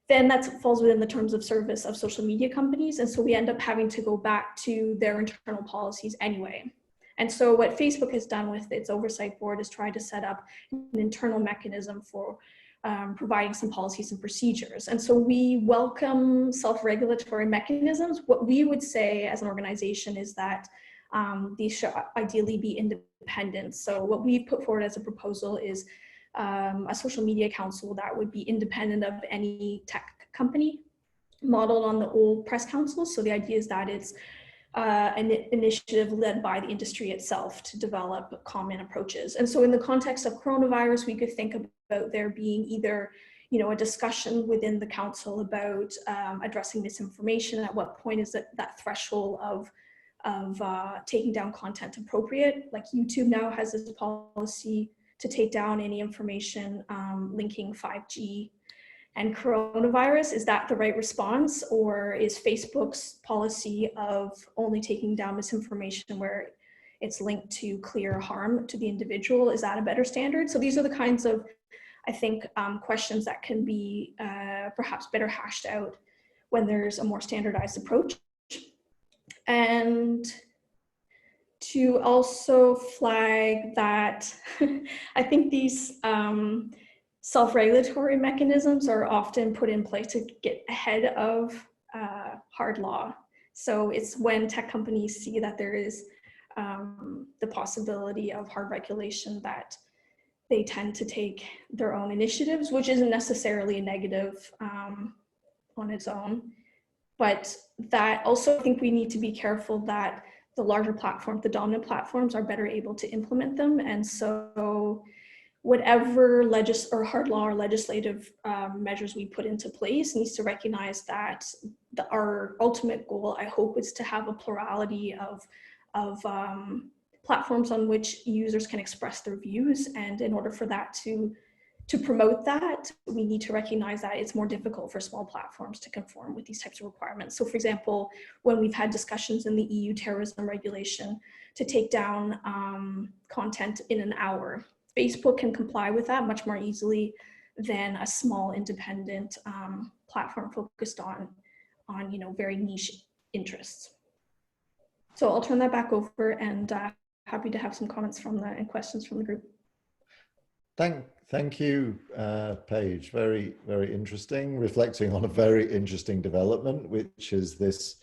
then that falls within the terms of service of social media companies. And so we end up having to go back to their internal policies anyway. And so what Facebook has done with its oversight board is try to set up an internal mechanism for providing some policies and procedures. And so we welcome self-regulatory mechanisms. What we would say as an organization is that these should ideally be independent. So what we've put forward as a proposal is a social media council that would be independent of any tech company, modeled on the old press council. So the idea is that it's an initiative led by the industry itself to develop common approaches. And so in the context of coronavirus, we could think about there being either, you know, a discussion within the council about addressing misinformation. At what point is that threshold of taking down content appropriate? Like YouTube now has this policy to take down any information linking 5G and coronavirus. Is that the right response? Or is Facebook's policy of only taking down misinformation where it's linked to clear harm to the individual? Is that a better standard? So these are the kinds of, I think, questions that can be perhaps better hashed out when there's a more standardized approach. And to also flag that I think these self-regulatory mechanisms are often put in place to get ahead of hard law. So it's when tech companies see that there is the possibility of hard regulation that they tend to take their own initiatives, which isn't necessarily a negative on its own. But that also, I think we need to be careful that the larger platforms, the dominant platforms, are better able to implement them. And so whatever hard law or legislative measures we put into place needs to recognize that our ultimate goal, I hope, is to have a plurality of platforms on which users can express their views. And in order for that to promote that, we need to recognize that it's more difficult for small platforms to conform with these types of requirements. So for example, when we've had discussions in the EU terrorism regulation to take down content in an hour, Facebook can comply with that much more easily than a small independent platform focused on very niche interests. So I'll turn that back over, and happy to have some comments and questions from the group. Thank you, Paige. Very, very interesting. Reflecting on a very interesting development, which is this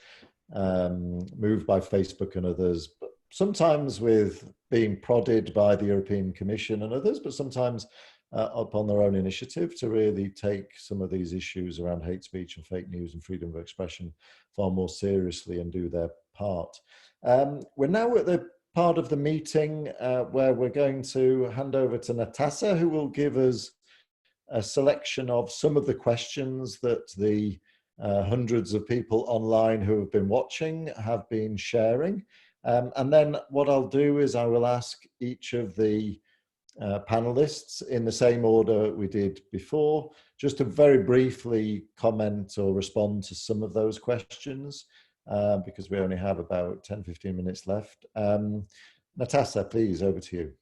move by Facebook and others, but sometimes with being prodded by the European Commission and others, but sometimes upon their own initiative to really take some of these issues around hate speech and fake news and freedom of expression far more seriously and do their part. We're now at the part of the meeting where we're going to hand over to Natasha, who will give us a selection of some of the questions that the hundreds of people online who have been watching have been sharing. And then what I'll do is I will ask each of the panelists in the same order we did before, just to very briefly comment or respond to some of those questions. Because we only have about 10-15 minutes left. Natasha, please, over to you.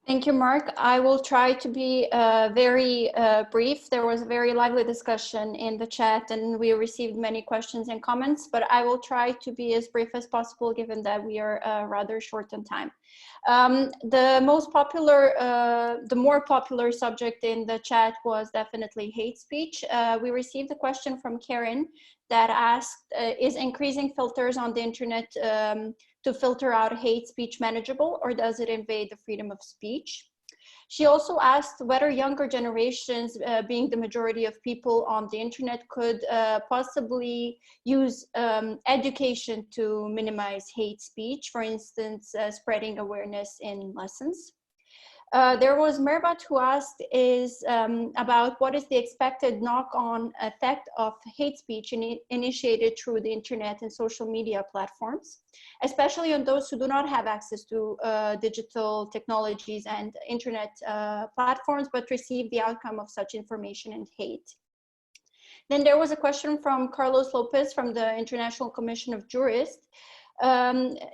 Thank you, Mark. I will try to be very brief. There was a very lively discussion in the chat and we received many questions and comments, but I will try to be as brief as possible given that we are rather short on time. The more popular subject in the chat was definitely hate speech. We received a question from Karen that asked, is increasing filters on the internet to filter out hate speech manageable, or does it invade the freedom of speech? She also asked whether younger generations, being the majority of people on the internet, could possibly use education to minimize hate speech, for instance, spreading awareness in lessons. There was Mervat who asked about what is the expected knock-on effect of hate speech initiated through the internet and social media platforms, especially on those who do not have access to digital technologies and internet platforms, but receive the outcome of such information and hate. Then there was a question from Carlos Lopez from the International Commission of Jurists.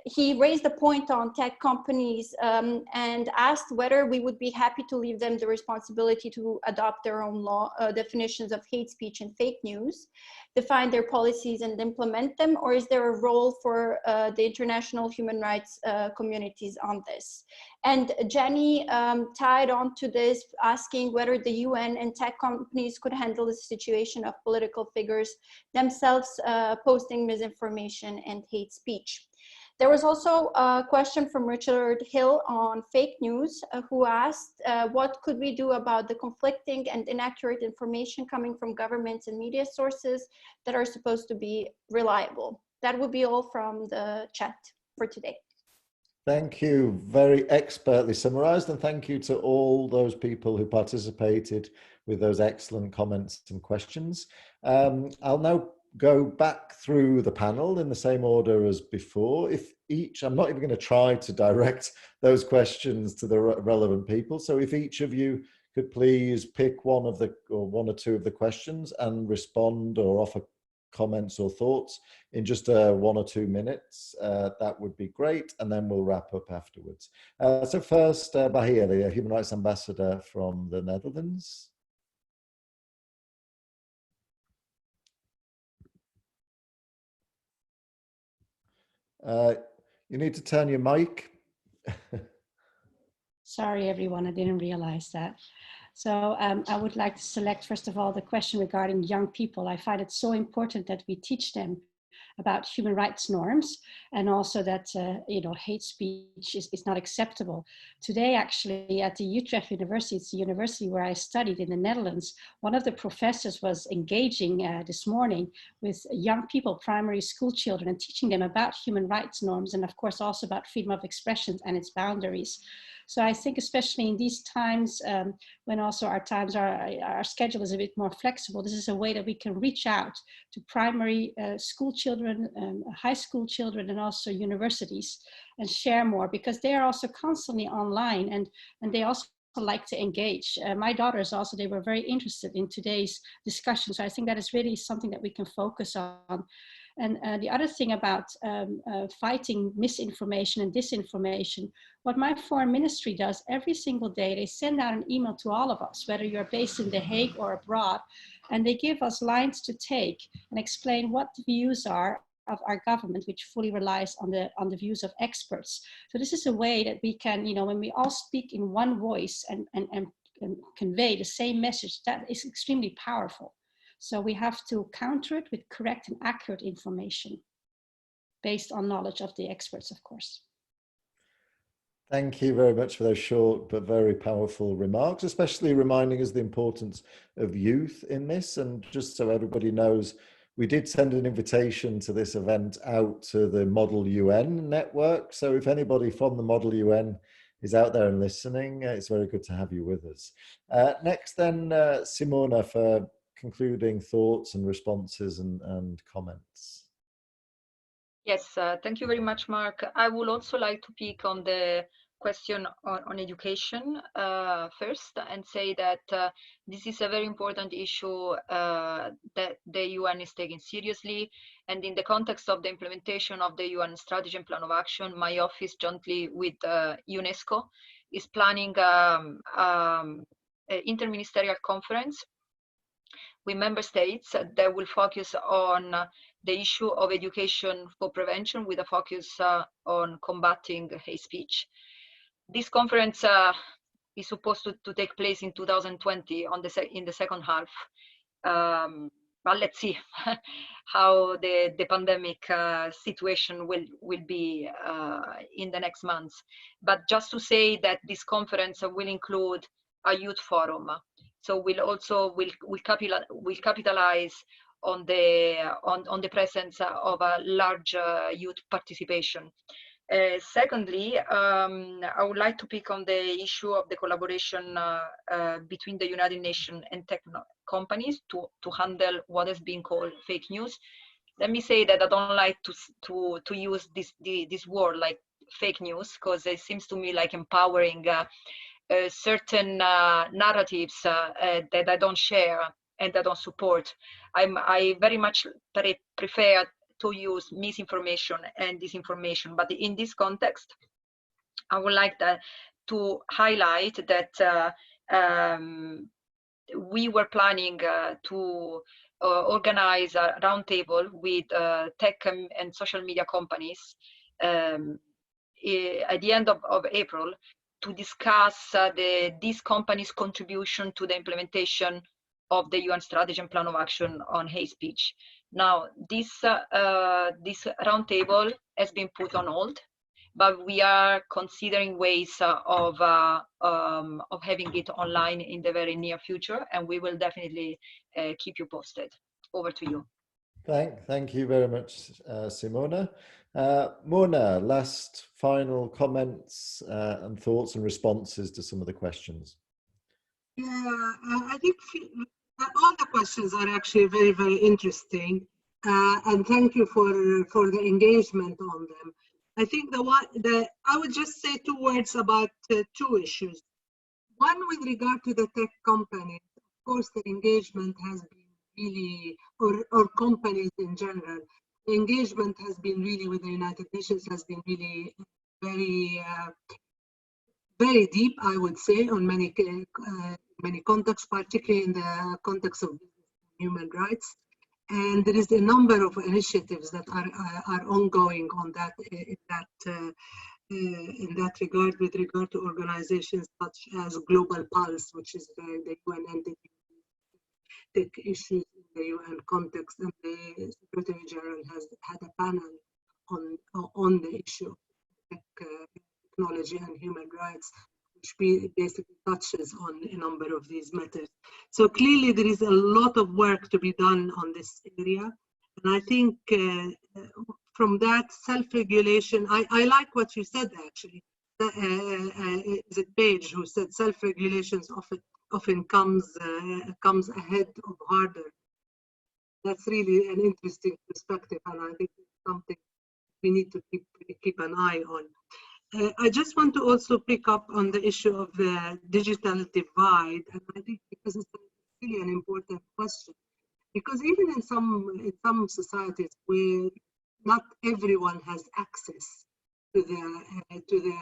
He raised a point on tech companies and asked whether we would be happy to leave them the responsibility to adopt their own law definitions of hate speech and fake news, define their policies and implement them, or is there a role for the international human rights communities on this? And Jenny tied on to this, asking whether the UN and tech companies could handle the situation of political figures themselves posting misinformation and hate speech. There was also a question from Richard Hill on fake news, who asked, what could we do about the conflicting and inaccurate information coming from governments and media sources that are supposed to be reliable? That would be all from the chat for today. Thank you. Very expertly summarized, and thank you to all those people who participated with those excellent comments and questions. I'll now go back through the panel in the same order as before. If each, I'm not even going to try to direct those questions to the relevant people. So if each of you could please pick one or two of the questions and respond or offer comments or thoughts in just 1 or 2 minutes, that would be great. And then we'll wrap up afterwards. So first, Bahia, the Human Rights Ambassador from the Netherlands. You need to turn your mic. Sorry, everyone, I didn't realize that. So I would like to select, first of all, the question regarding young people. I find it so important that we teach them about human rights norms, and also that hate speech is not acceptable. Today, actually, at the Utrecht University, it's the university where I studied in the Netherlands, one of the professors was engaging this morning with young people, primary school children, and teaching them about human rights norms, and of course also about freedom of expression and its boundaries. So I think especially in these times, when also our schedule is a bit more flexible, this is a way that we can reach out to primary school children, high school children, and also universities, and share more, because they are also constantly online, and they also like to engage. My daughters also, they were very interested in today's discussion. So I think that is really something that we can focus on. And the other thing about fighting misinformation and disinformation, what my foreign ministry does every single day, they send out an email to all of us, whether you're based in The Hague or abroad, and they give us lines to take and explain what the views are of our government, which fully relies on the views of experts. So this is a way that we can, when we all speak in one voice and convey the same message, that is extremely powerful. So we have to counter it with correct and accurate information based on knowledge of the experts, of course. Thank you very much for those short but very powerful remarks, especially reminding us the importance of youth in this. And just so everybody knows, we did send an invitation to this event out to the Model UN network. So if anybody from the Model UN is out there and listening, it's very good to have you with us. Next then, Simona, for concluding thoughts and responses and comments. Yes, thank you very much, Mark. I would also like to pick on the question on education first, and say that this is a very important issue that the UN is taking seriously. And in the context of the implementation of the UN Strategy and Plan of Action, my office, jointly with UNESCO, is planning an interministerial conference with member states that will focus on the issue of education for prevention, with a focus on combating hate speech. This conference is supposed to take place in 2020 in the second half. But let's see how the pandemic situation will be in the next months. But just to say that this conference will include a youth forum. So we'll capitalize on the presence of a large youth participation. Secondly, I would like to pick on the issue of the collaboration between the United Nations and tech companies to handle what is being called fake news. Let me say that I don't like to use this word like fake news, because it seems to me like empowering certain narratives that I don't share and I don't support. I very much prefer to use misinformation and disinformation. But in this context, I would like to highlight that we were planning to organize a roundtable with tech and social media companies at the end of April to discuss these companies' contribution to the implementation of the UN strategy and plan of action on hate speech. Now, this roundtable has been put on hold, but we are considering ways of having it online in the very near future, and we will definitely keep you posted. Over to you. Thank you very much, Simona. Mona, last final comments and thoughts and responses to some of the questions. Yeah, I think all the questions are actually very, very interesting, and thank you for the engagement on them. I think I would just say 2 words about 2 issues. One, with regard to the tech companies, of course, the engagement has been really, or companies in general, the engagement has been really with the United Nations has been really very, very deep, I would say, on many contexts, particularly in the context of human rights. And there is a number of initiatives that are ongoing on that in that regard, with regard to organizations such as Global Pulse, which is the UN entity take issues in the UN context, and the Secretary General has had a panel on the issue of technology and human rights, which basically touches on a number of these matters. So clearly there is a lot of work to be done on this area. And I think from that self-regulation, I like what you said actually. Is it Page who said self-regulations often comes ahead of harder. That's really an interesting perspective, and I think it's something we need to keep an eye on. I just want to also pick up on the issue of the digital divide, and I think because it's really an important question. Because even in some societies where not everyone has access to the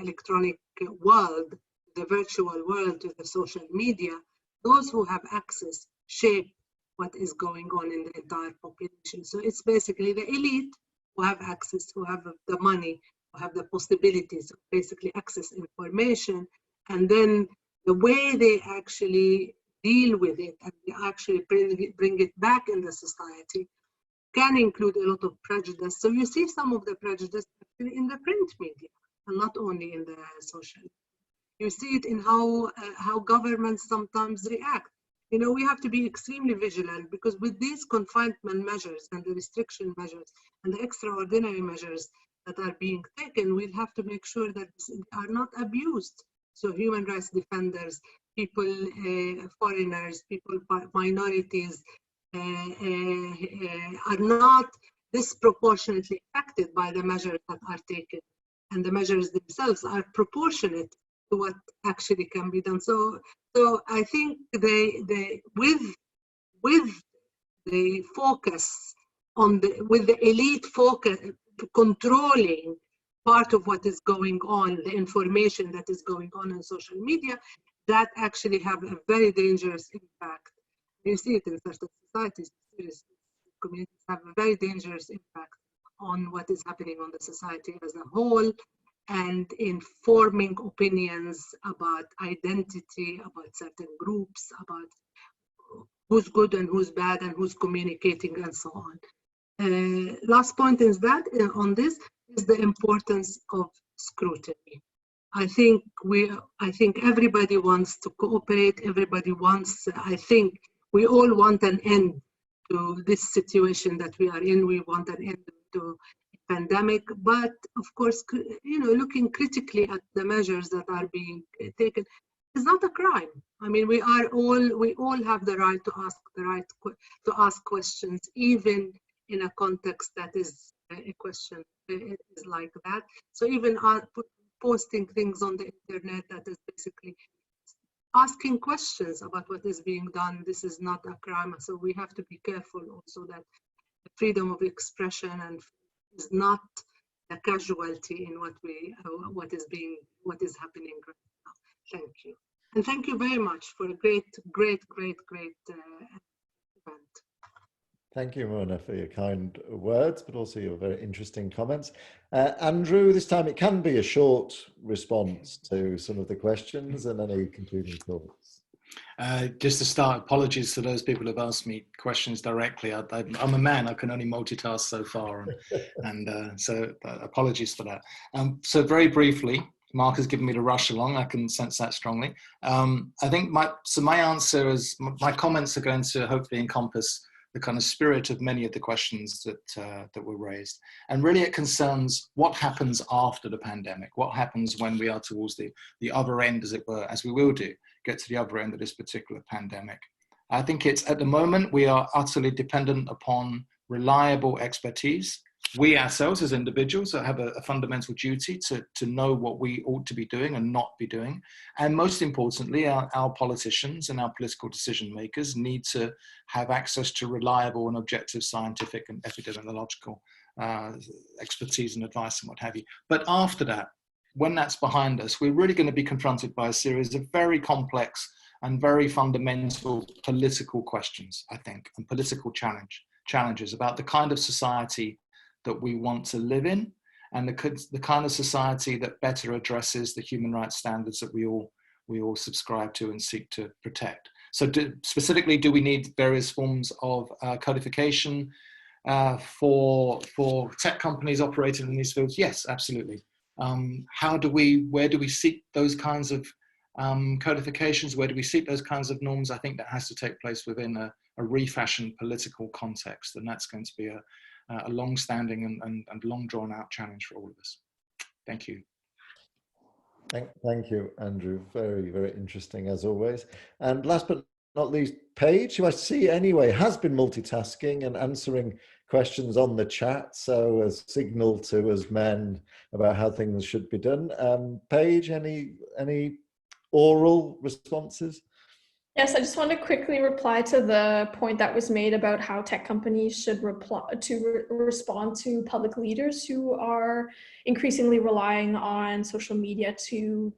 electronic world, the virtual world, to the social media, those who have access shape what is going on in the entire population. So it's basically the elite who have access, who have the money, who have the possibilities of basically access information, and then the way they actually deal with it and they actually bring it back in the society can include a lot of prejudice. So you see some of the prejudice in the print media, and not only in the social. You see it in how governments sometimes react. You know, we have to be extremely vigilant, because with these confinement measures and the restriction measures and the extraordinary measures that are being taken, we'll have to make sure that they are not abused. So human rights defenders, people, foreigners, people, minorities are not disproportionately affected by the measures that are taken, and the measures themselves are proportionate to what actually can be done. So I think with the focus on with the elite focus controlling part of what is going on, the information that is going on social media, that actually have a very dangerous impact. You see it in certain societies, communities have a very dangerous impact on what is happening on the society as a whole, and in forming opinions about identity, about certain groups, about who's good and who's bad and who's communicating and so on. Last point is that on this is the importance of scrutiny. I think everybody wants to cooperate. Everybody wants. I think we all want an end to this situation that we are in. We want an end to pandemic, but of course, you know, looking critically at the measures that are being taken is not a crime. I mean, we all have the right to ask questions, even in a context that is a question is like that. So even posting things on the internet that is basically asking questions about what is being done. This is not a crime, so we have to be careful also that the freedom of expression and is not a casualty in what is happening right now. Thank you, and thank you very much for a great event. Thank you, Mona, for your kind words, but also your very interesting comments. Andrew, this time it can be a short response to some of the questions and any concluding thoughts. Just to start, apologies to those people who've asked me questions directly. I'm a man, I can only multitask so far, so apologies for that. So very briefly, Mark has given me the rush along, I can sense that strongly. I think my answer is, my comments are going to hopefully encompass the kind of spirit of many of the questions that were raised. And really it concerns what happens after the pandemic, what happens when we are towards the other end, as it were, as we will do, get to the other end of this particular pandemic. I think it's, at the moment, we are utterly dependent upon reliable expertise. We ourselves as individuals have a fundamental duty to know what we ought to be doing and not be doing. And most importantly, our politicians and our political decision makers need to have access to reliable and objective scientific and epidemiological expertise and advice and what have you. But after that, when that's behind us, we're really going to be confronted by a series of very complex and very fundamental political questions, I think, and political challenges about the kind of society that we want to live in, and the kind of society that better addresses the human rights standards that we all subscribe to and seek to protect. So specifically, do we need various forms of codification for tech companies operating in these fields? Yes, absolutely. Where do we seek those kinds of codifications? Where do we seek those kinds of norms? I think that has to take place within a refashioned political context, and that's going to be a long-standing and long drawn-out challenge for all of us. Thank you. Thank you, Andrew. Very, very interesting as always. And last but not least, Paige, who I see anyway has been multitasking and answering questions on the chat, so a signal to us men about how things should be done. Paige, any oral responses? Yes, I just want to quickly reply to the point that was made about how tech companies should respond to public leaders who are increasingly relying on social media to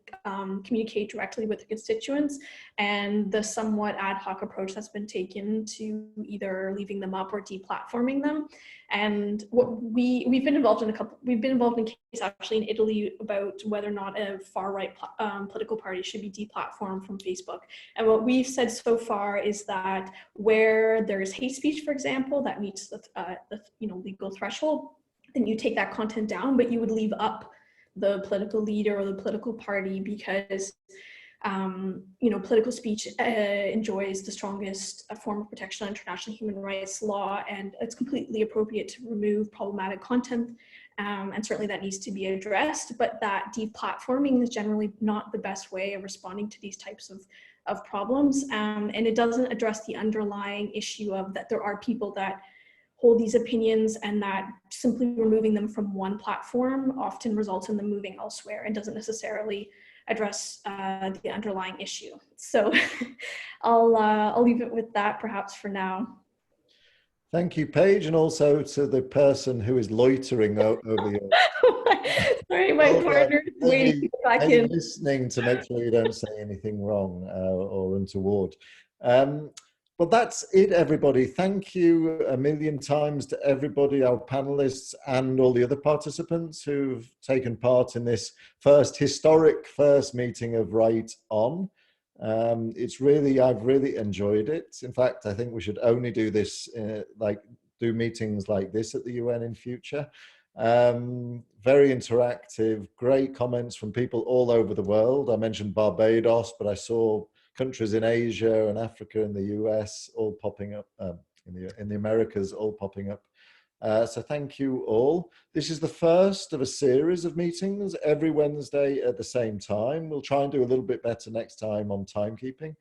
communicate directly with their constituents, and the somewhat ad hoc approach that's been taken to either leaving them up or deplatforming them. And what we've been involved in a case actually in Italy about whether or not a far-right political party should be deplatformed from Facebook. And what we've said so far is that where there is hate speech, for example, that meets the legal threshold, then you take that content down, but you would leave up the political leader or the political party, because political speech enjoys the strongest form of protection on international human rights law, and it's completely appropriate to remove problematic content, and certainly that needs to be addressed, but that deplatforming is generally not the best way of responding to these types of problems, and it doesn't address the underlying issue of that there are people that hold these opinions, and that simply removing them from one platform often results in them moving elsewhere and doesn't necessarily address the underlying issue. So I'll leave it with that perhaps for now. Thank you, Paige, and also to the person who is loitering over your... Sorry, my partner is waiting to get back in. Listening to make sure you don't say anything wrong or untoward. But that's it, everybody. Thank you a million times to everybody, our panelists and all the other participants who've taken part in this historic first meeting of RightON. I've really enjoyed it. In fact, I think we should only do this, do meetings like this at the UN in future. Very interactive, great comments from people all over the world. I mentioned Barbados, but I saw countries in Asia and Africa and the US all popping up, in the Americas all popping up. So thank you all. This is the first of a series of meetings every Wednesday at the same time. We'll try and do a little bit better next time on timekeeping.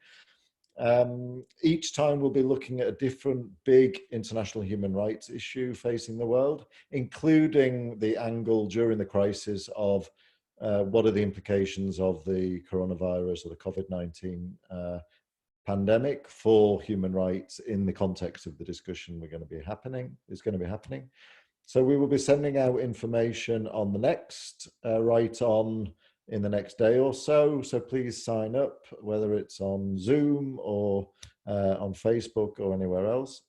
Each time we'll be looking at a different big international human rights issue facing the world, including the angle during the crisis of what are the implications of the coronavirus or the COVID-19 pandemic for human rights in the context of the discussion is going to be happening. So we will be sending out information on the next RightON in the next day or so. So please sign up, whether it's on Zoom or on Facebook or anywhere else.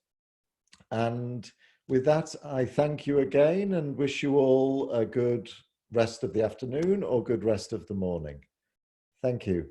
And with that, I thank you again and wish you all a good rest of the afternoon or good rest of the morning. Thank you.